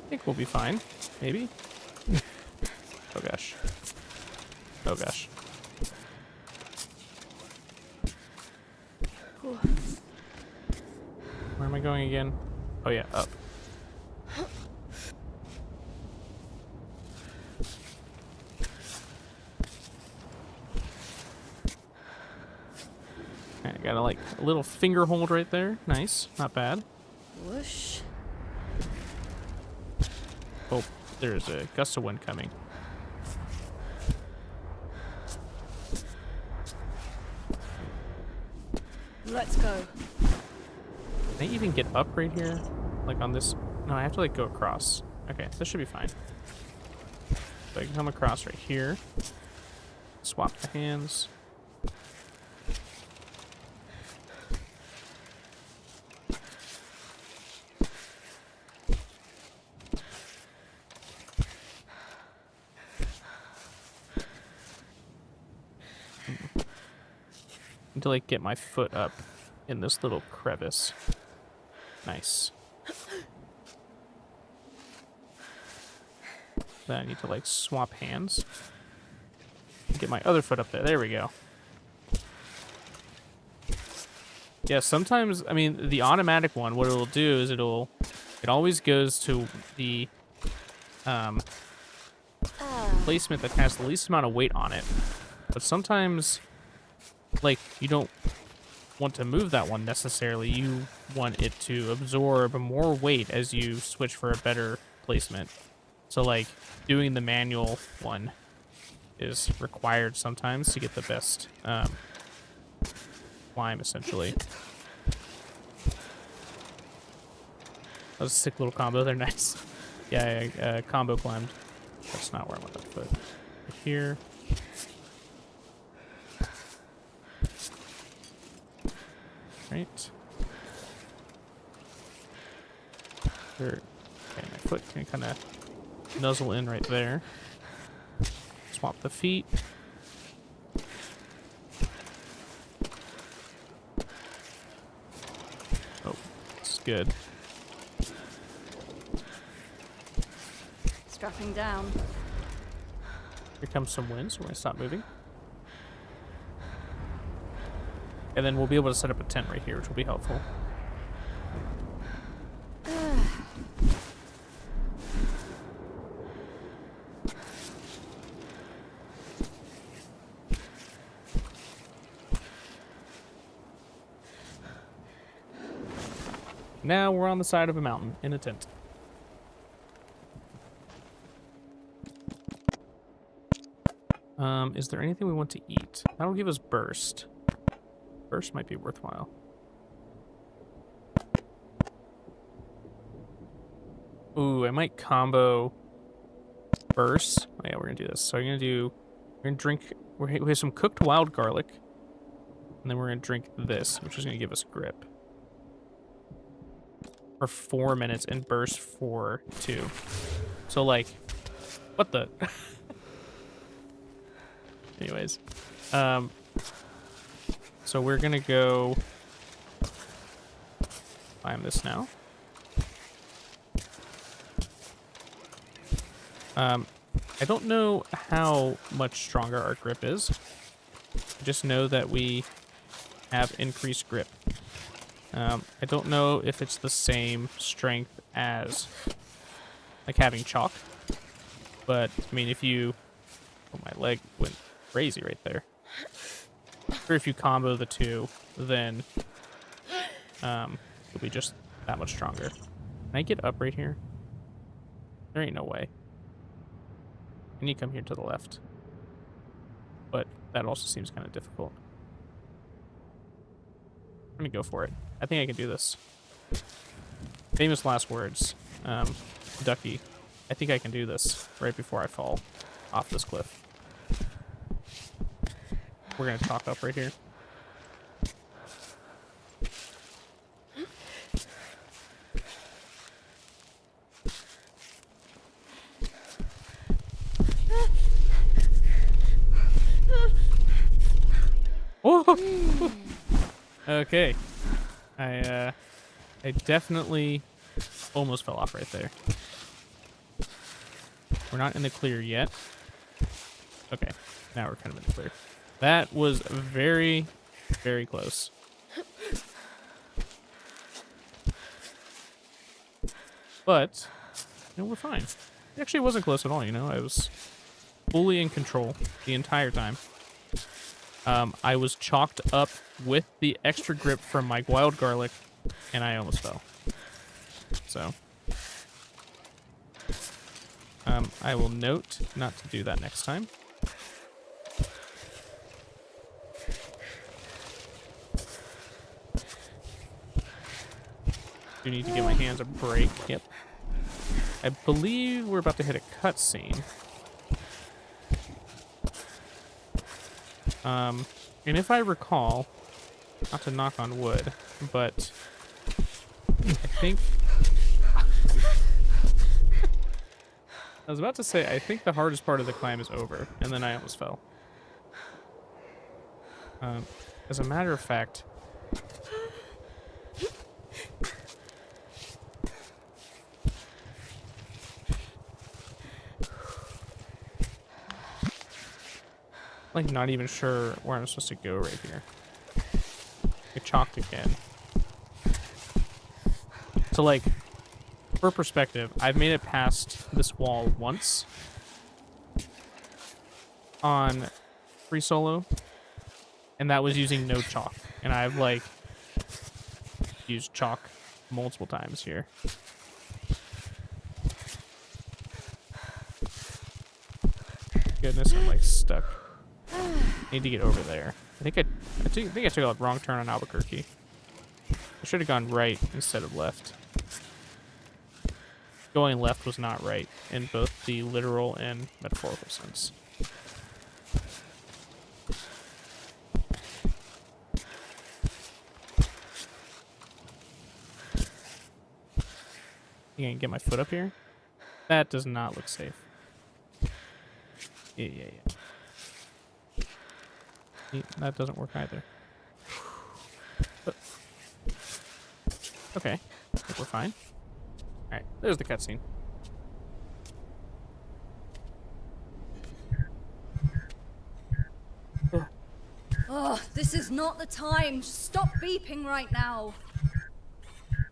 I think we'll be fine. Maybe? Oh gosh. Oh gosh. Where am I going again? Oh yeah, up. I got like a little finger hold right there. Nice, not bad. Whoosh. Oh, there's a gust of wind coming. Let's go. Can I even get up right here? Like on this? No, I have to like go across. Okay, this should be fine. So I can come across right here. Swap the hands. Need to like get my foot up in this little crevice. Nice. Then I need to like swap hands. Get my other foot up there. There we go. Yeah, sometimes, I mean, the automatic one, what it'll do is it always goes to the placement that has the least amount of weight on it. But sometimes, like, you don't want to move that one necessarily. You want it to absorb more weight as you switch for a better placement. So, like, doing the manual one is required sometimes to get the best climb, essentially. That was a sick little combo. They're nice. Yeah, combo climbed. That's not where I want that foot. Right here. Right. There. Okay, my foot can kind of nuzzle in right there. Swap the feet. Oh, this is good. Strapping down. Here comes some wind, so we're gonna stop moving. And then we'll be able to set up a tent right here, which will be helpful. Now we're on the side of a mountain in a tent. Is there anything we want to eat? That'll give us burst. Burst might be worthwhile. Ooh, I might combo burst. Oh yeah, we're gonna do this. So we're gonna drink, we have some cooked wild garlic. And then we're gonna drink this, which is gonna give us grip. For 4 minutes and burst for 2. So like, what the? Anyways, so we're gonna go climb this now. I don't know how much stronger our grip is. I just know that we have increased grip. I don't know if it's the same strength as like having chalk, but I mean, if you, oh, my leg went crazy right there. Or if you combo the two, then it'll be just that much stronger. Can I get up right here? There ain't no way. I need to come here to the left. But that also seems kind of difficult. Let me go for it. I think I can do this. Famous last words. Ducky. I think I can do this right before I fall off this cliff. We're gonna chalk up right here. Oh! Okay. I definitely almost fell off right there. We're not in the clear yet. Okay, now we're kind of in the clear. That was very, very close. But, you know, we're fine. It actually wasn't close at all, you know? I was fully in control the entire time. I was chalked up with the extra grip from my wild garlic, and I almost fell. So, I will note not to do that next time. Do need to give my hands a break. Yep. I believe we're about to hit a cutscene. And if I recall, not to knock on wood, but I think I was about to say I think the hardest part of the climb is over, and then I almost fell. As a matter of fact, like not even sure where I'm supposed to go right here. Get chalked again. So like, for perspective, I've made it past this wall once on free solo, and that was using no chalk. And I've like used chalk multiple times here. Goodness, I'm like stuck. Need to get over there. I think I took a wrong turn on Albuquerque. I should have gone right instead of left. Going left was not right in both the literal and metaphorical sense. You gonna get my foot up here? That does not look safe. Yeah. That doesn't work either. But, okay, I think we're fine. Alright, there's the cutscene. Oh, this is not the time. Stop beeping right now.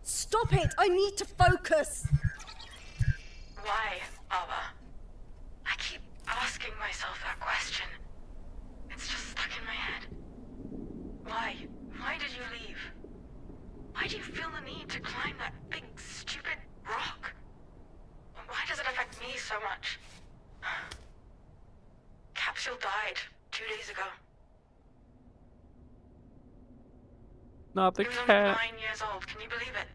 Stop it! I need to focus! Why, Aava? I keep asking myself that question. It's just stuck in my head. Why? Why did you leave? Why do you feel the need to climb that big, stupid rock? Why does it affect me so much? Capsule died 2 days ago. Not the He was only cat. 9 years old, can you believe it?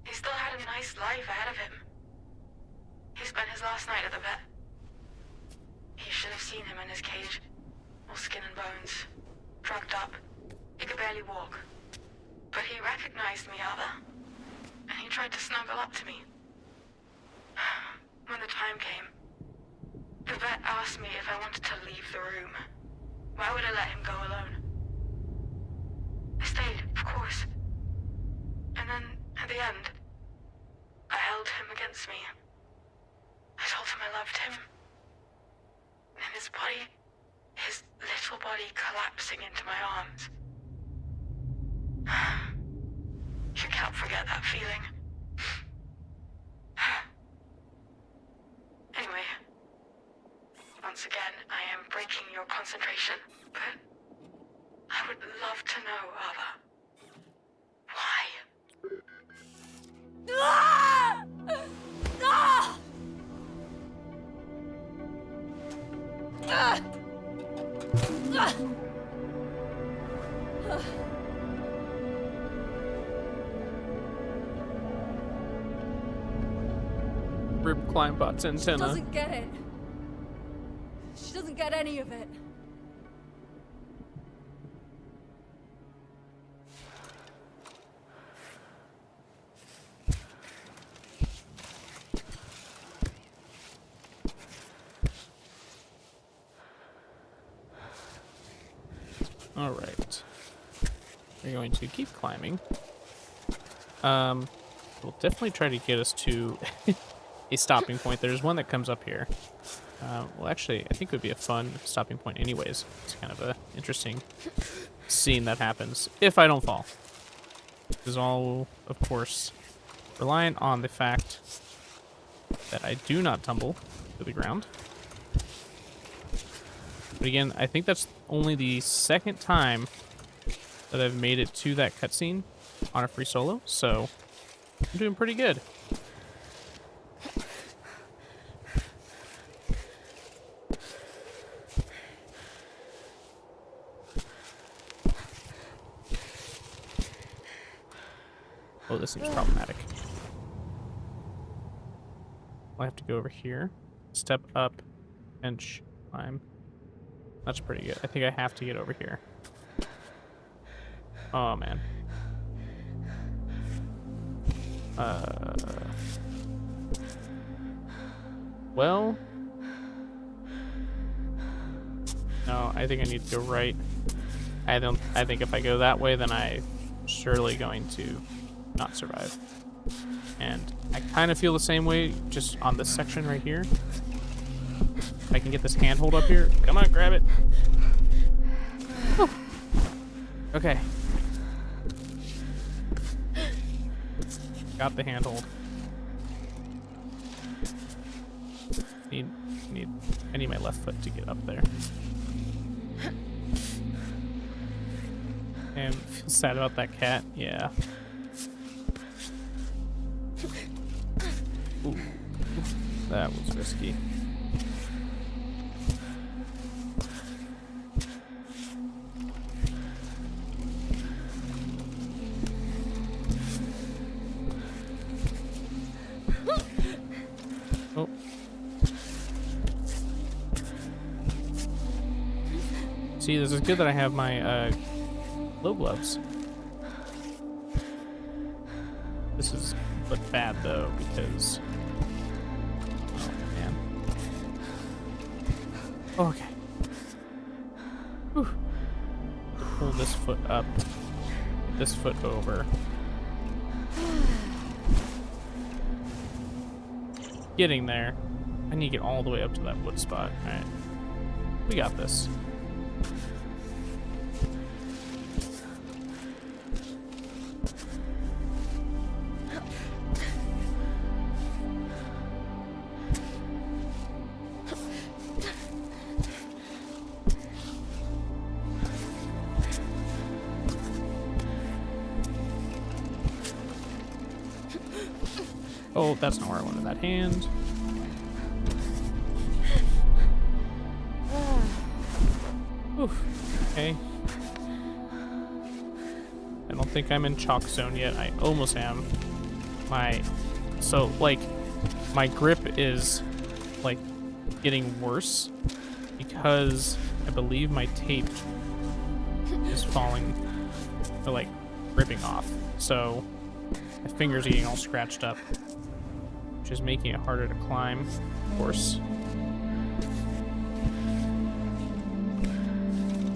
He still had a nice life ahead of him. He spent his last night at the vet. You should have seen him in his cage. All skin and bones. Drugged up. He could barely walk. But he recognized me, Aava. And he tried to snuggle up to me. When the time came, the vet asked me if I wanted to leave the room. Why would I let him go alone? I stayed, of course. And then, at the end, I held him against me. I told him I loved him. And his body, his little body collapsing into my arms. You can't forget that feeling. Anyway, once again, I am breaking your concentration, but I would love to know, Aava. Why? Ah! Ah! Ah! Ah! Rip Climbot's She antenna. doesn't get it. She doesn't get any of it. Alright. We're going to keep climbing. We'll definitely try to get us to a stopping point. There's one that comes up here. Well, actually, I think it would be a fun stopping point anyways. It's kind of a interesting scene that happens if I don't fall. This is all, of course, reliant on the fact that I do not tumble to the ground. But again, I think that's only the second time that I've made it to that cutscene on a free solo, so I'm doing pretty good. Oh, this seems problematic. I have to go over here, step up, and climb. That's pretty good. I think I have to get over here. Oh man. Well, no, I think I need to go right. I think if I go that way, then I'm surely going to not survive. And I kind of feel the same way just on this section right here. If I can get this handhold up here. Come on, grab it. Whew. Okay. Got the handhold. I need my left foot to get up there. And feel sad about that cat. Yeah. Ooh. That was risky. Oh. See, this is good that I have my glow gloves. This is but bad though because oh man. Oh, okay. Whew. Pull this foot up. This foot over. Getting there. I need to get all the way up to that wood spot. Alright. We got this. Oh, that's not where I wanted that hand. Oof. Okay. I don't think I'm in chalk zone yet. I almost am. So like my grip is like getting worse because I believe my tape is falling or like ripping off. So my fingers are getting all scratched up, which is making it harder to climb, of course.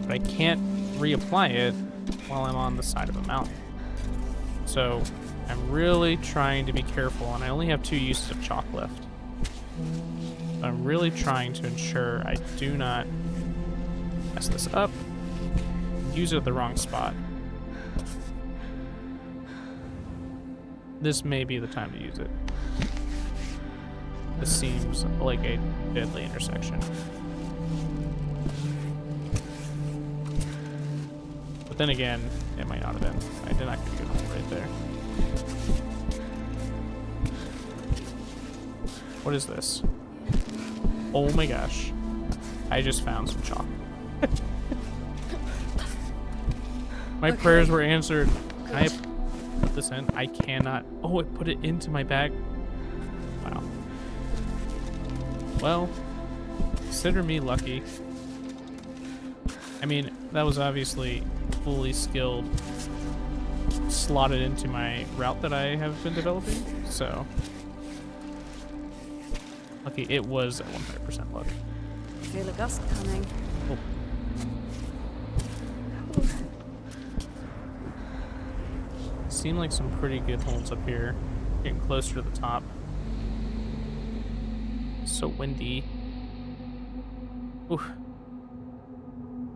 But I can't reapply it while I'm on the side of a mountain. So I'm really trying to be careful, and I only have 2 uses of chalk left. So I'm really trying to ensure I do not mess this up, use it at the wrong spot. This may be the time to use it. This seems like a deadly intersection. But then again, it might not have been. I did not get a good hold right there. What is this? Oh my gosh. I just found some chalk. My prayers were answered. Can I put this in? I cannot. Oh, I put it into my bag. Wow. Well, consider me lucky. I mean, that was obviously fully skilled, slotted into my route that I have been developing, so lucky it was at 100% luck. I feel a gust coming. Oh. Seem like some pretty good holds up here. Getting closer to the top. So windy. Oof.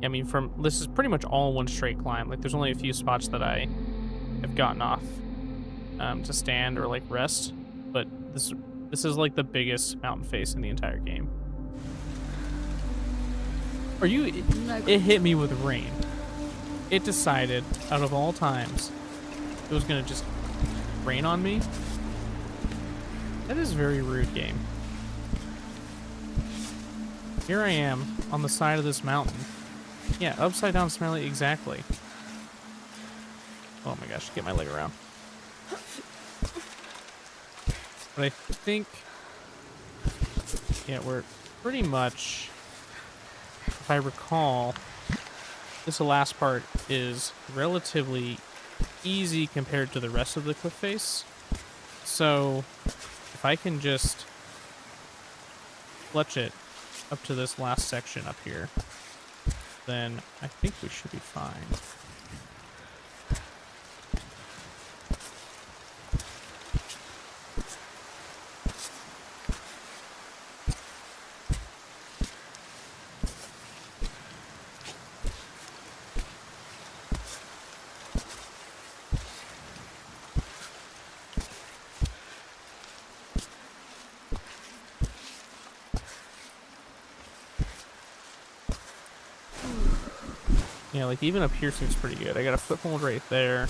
I mean, this is pretty much all one straight climb. Like, there's only a few spots that I have gotten off to stand or like rest, but this is like the biggest mountain face in the entire game. It hit me with rain. It decided, out of all times, it was gonna just rain on me. That is very rude, game. Here I am on the side of this mountain. Yeah, upside down smelly, exactly. Oh my gosh, get my leg around. But I think Yeah, we're pretty much, if I recall, this last part is relatively easy compared to the rest of the cliff face. So if I can just clutch it up to this last section up here, then I think we should be fine. Yeah, like even up here seems pretty good. I got a foothold right there.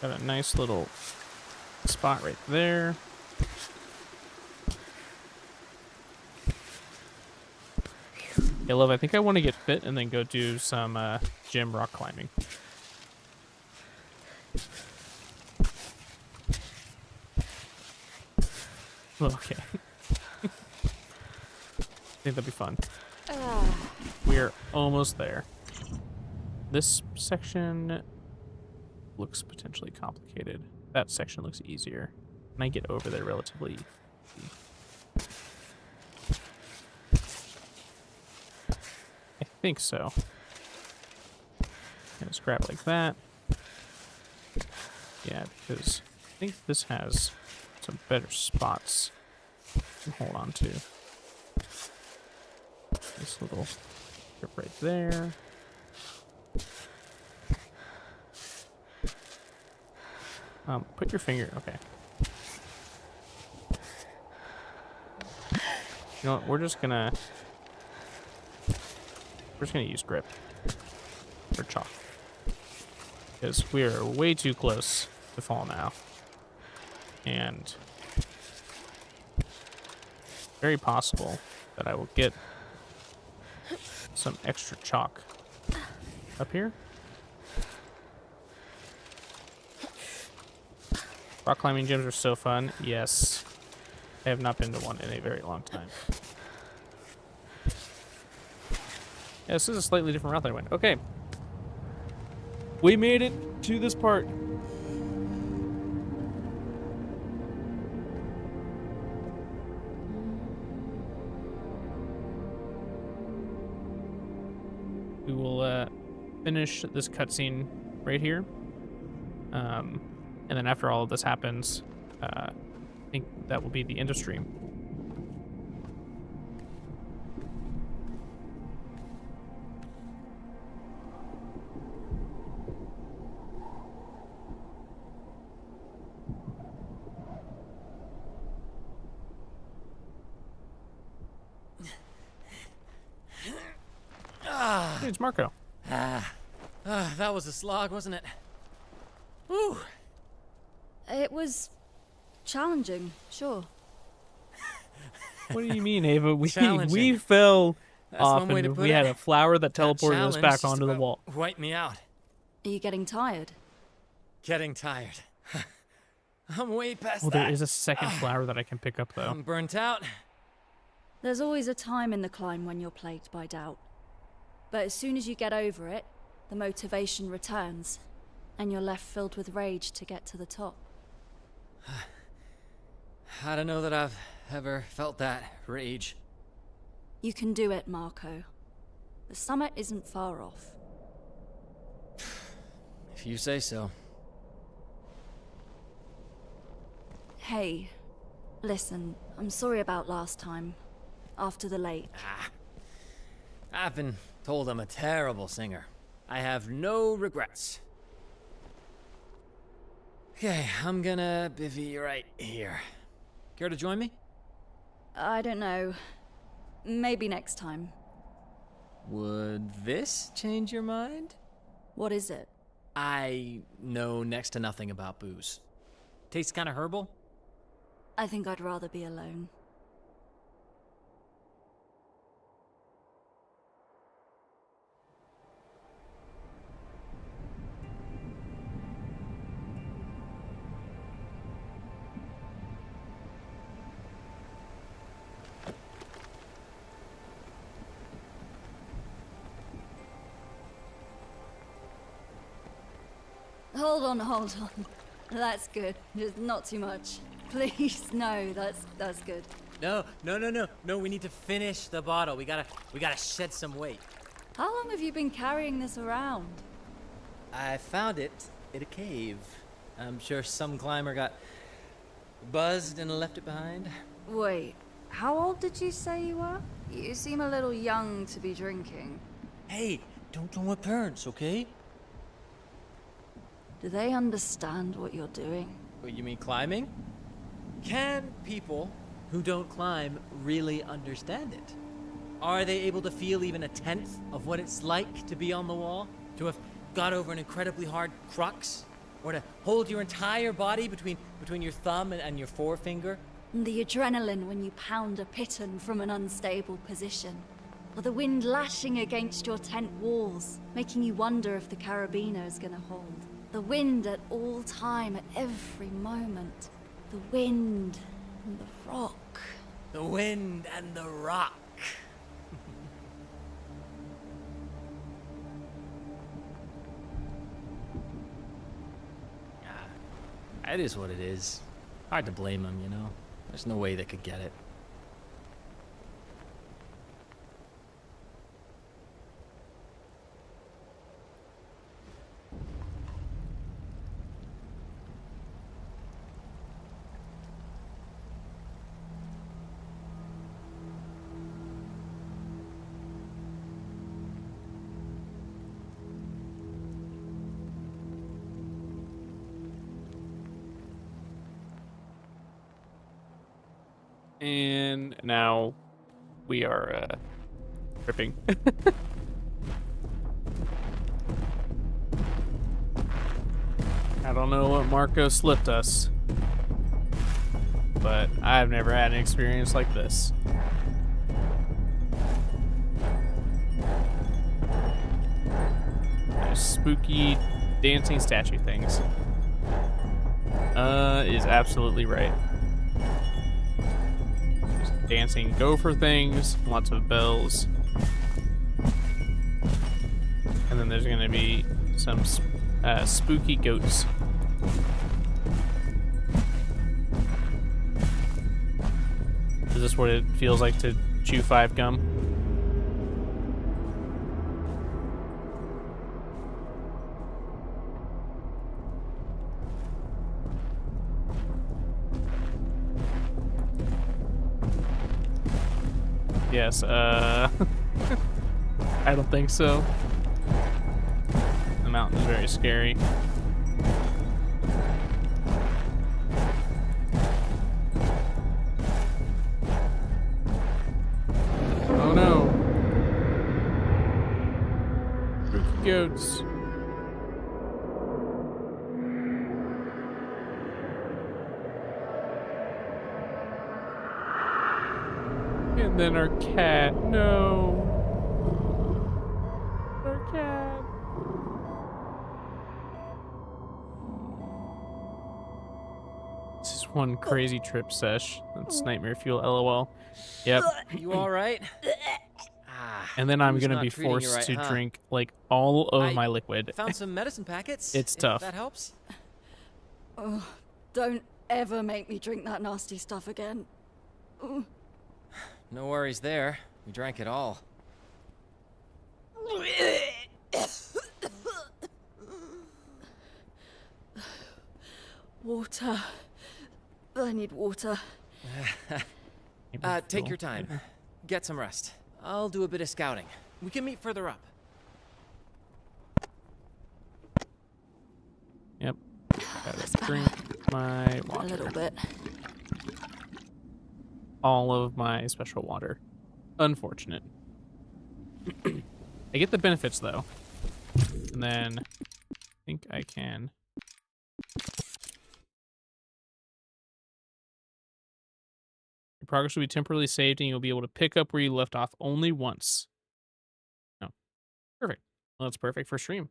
Got a nice little spot right there. Hey, love, I think I want to get fit and then go do some gym rock climbing. Okay. I think that'd be fun. We're almost there. This section looks potentially complicated. That section looks easier. And I get over there relatively easy. I think so. And just grab it like that. Yeah, because I think this has some better spots to hold on to. This little strip right there. Put your finger, okay. You know what, we're just gonna use grip or chalk. Because we are way too close to fall now. And very possible that I will get some extra chalk up here. Rock climbing gyms are so fun. Yes. I have not been to one in a very long time. Yeah, this is a slightly different route than I went. Okay. We made it to this part. We will finish this cutscene right here. And then after all of this happens, I think that will be the end of stream. Hey, it's Marco. That was a slog, wasn't it? Whew. It was challenging, sure. What do you mean, Aava? We Challenging. fell That's off one way to and put we it. had a flower that That teleported us challenge back just onto the about wall. Wiped me out. Are you getting tired? Getting tired. I'm way past Well, that. there is a second flower that I can pick up, though. I'm burnt out. There's always a time in the climb when you're plagued by doubt. But as soon as you get over it, the motivation returns, and you're left filled with rage to get to the top. I don't know that I've ever felt that rage. You can do it, Marco. The summit isn't far off. If you say so. Hey, listen, I'm sorry about last time. After the lake. I've been told I'm a terrible singer. I have no regrets. Okay, I'm gonna bivvy right here. Care to join me? I don't know. Maybe next time. Would this change your mind? What is it? I know next to nothing about booze. Tastes kind of herbal. I think I'd rather be alone. hold on. That's good. Just not too much. Please, no, that's good. No, we need to finish the bottle. We gotta shed some weight. How long have you been carrying this around? I found it in a cave. I'm sure some climber got buzzed and left it behind. Wait, how old did you say you were? You seem a little young to be drinking. Hey, don't throw my parents, okay? Do they understand what you're doing? What, you mean climbing? Can people who don't climb really understand it? Are they able to feel even a tenth of what it's like to be on the wall? To have got over an incredibly hard crux? Or to hold your entire body between your thumb and your forefinger? The adrenaline when you pound a piton from an unstable position. Or the wind lashing against your tent walls, making you wonder if the carabiner is gonna hold. The wind at all time, at every moment. The wind and the rock. The wind and the rock. It is what it is. Hard to blame them, you know? There's no way they could get it. And now we are tripping. I don't know what Marco slipped us, but I've never had an experience like this. Those spooky dancing statue things. Is absolutely right. Dancing gopher things, lots of bells. And then there's gonna be some spooky goats. Is this what it feels like to chew 5 gum? Yes, I don't think so. The mountain is very scary. Oh no. Spooky goats. And then our cat. No. Our cat. This is one crazy trip sesh. That's nightmare fuel, lol. Yep. You alright? And then I'm Who's gonna not be treating you forced right, to huh? drink like all of I my liquid. Found some medicine packets. It's if tough. That helps. Oh, don't ever make me drink that nasty stuff again. Ooh. No worries there. We drank it all. Water. I need water. Take your time. Get some rest. I'll do a bit of scouting. We can meet further up. Yep. Gotta drink my A water. little bit. All of my special water. Unfortunate. I get the benefits though. And then I think I can. Your progress will be temporarily saved and you'll be able to pick up where you left off only once. Oh, perfect. Well, that's perfect for stream.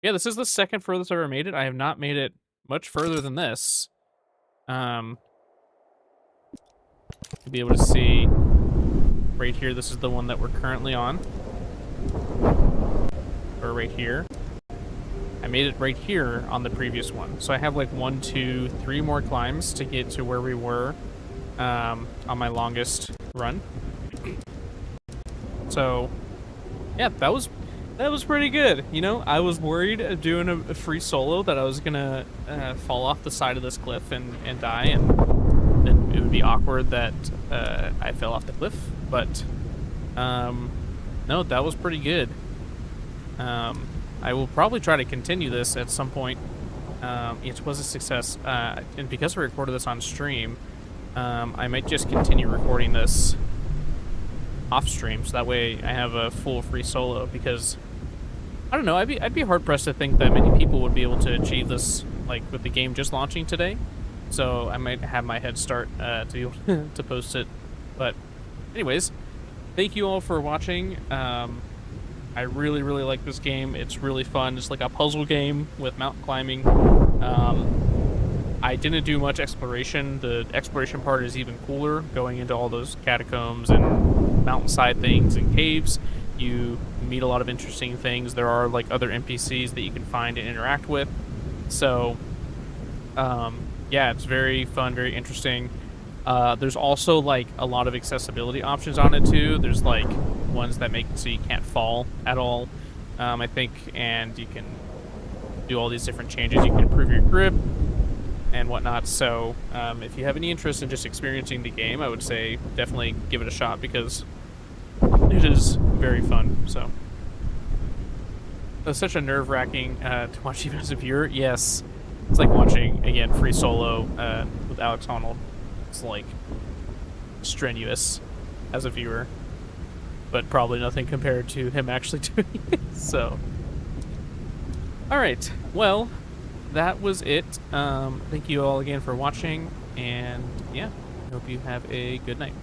Yeah, this is the second furthest I've ever made it. I have not made it much further than this. You'll be able to see right here. This is the one that we're currently on. Or right here. I made it right here on the previous one. So I have like 1, 2, 3 more climbs to get to where we were on my longest run. So yeah, that was pretty good. You know, I was worried of doing a free solo that I was gonna fall off the side of this cliff and die, and then it would be awkward that I fell off the cliff. But no, that was pretty good. I will probably try to continue this at some point. It was a success, and because I recorded this on stream, I might just continue recording this off stream, so that way I have a full free solo. Because I don't know, I'd be hard pressed to think that many people would be able to achieve this, like with the game just launching today. So I might have my head start to be able to post it. But anyways, thank you all for watching. I really like this game. It's really fun. It's like a puzzle game with mountain climbing. I didn't do much exploration. The exploration part is even cooler, going into all those catacombs and mountainside things and caves. You meet a lot of interesting things. There are like other NPCs that you can find and interact with. So yeah, it's very fun, very interesting. There's also like a lot of accessibility options on it too. There's like ones that make it so you can't fall at all, I think, and you can do all these different changes. You can improve your grip and whatnot. So if you have any interest in just experiencing the game, I would say definitely give it a shot, because it is very fun. So it was such a nerve-wracking to watch even as a viewer. Yes, it's like watching, again, free solo with Alex Honnold. It's like strenuous as a viewer, but probably nothing compared to him actually doing it. So all right, well, that was it. Thank you all again for watching, and yeah, I hope you have a good night.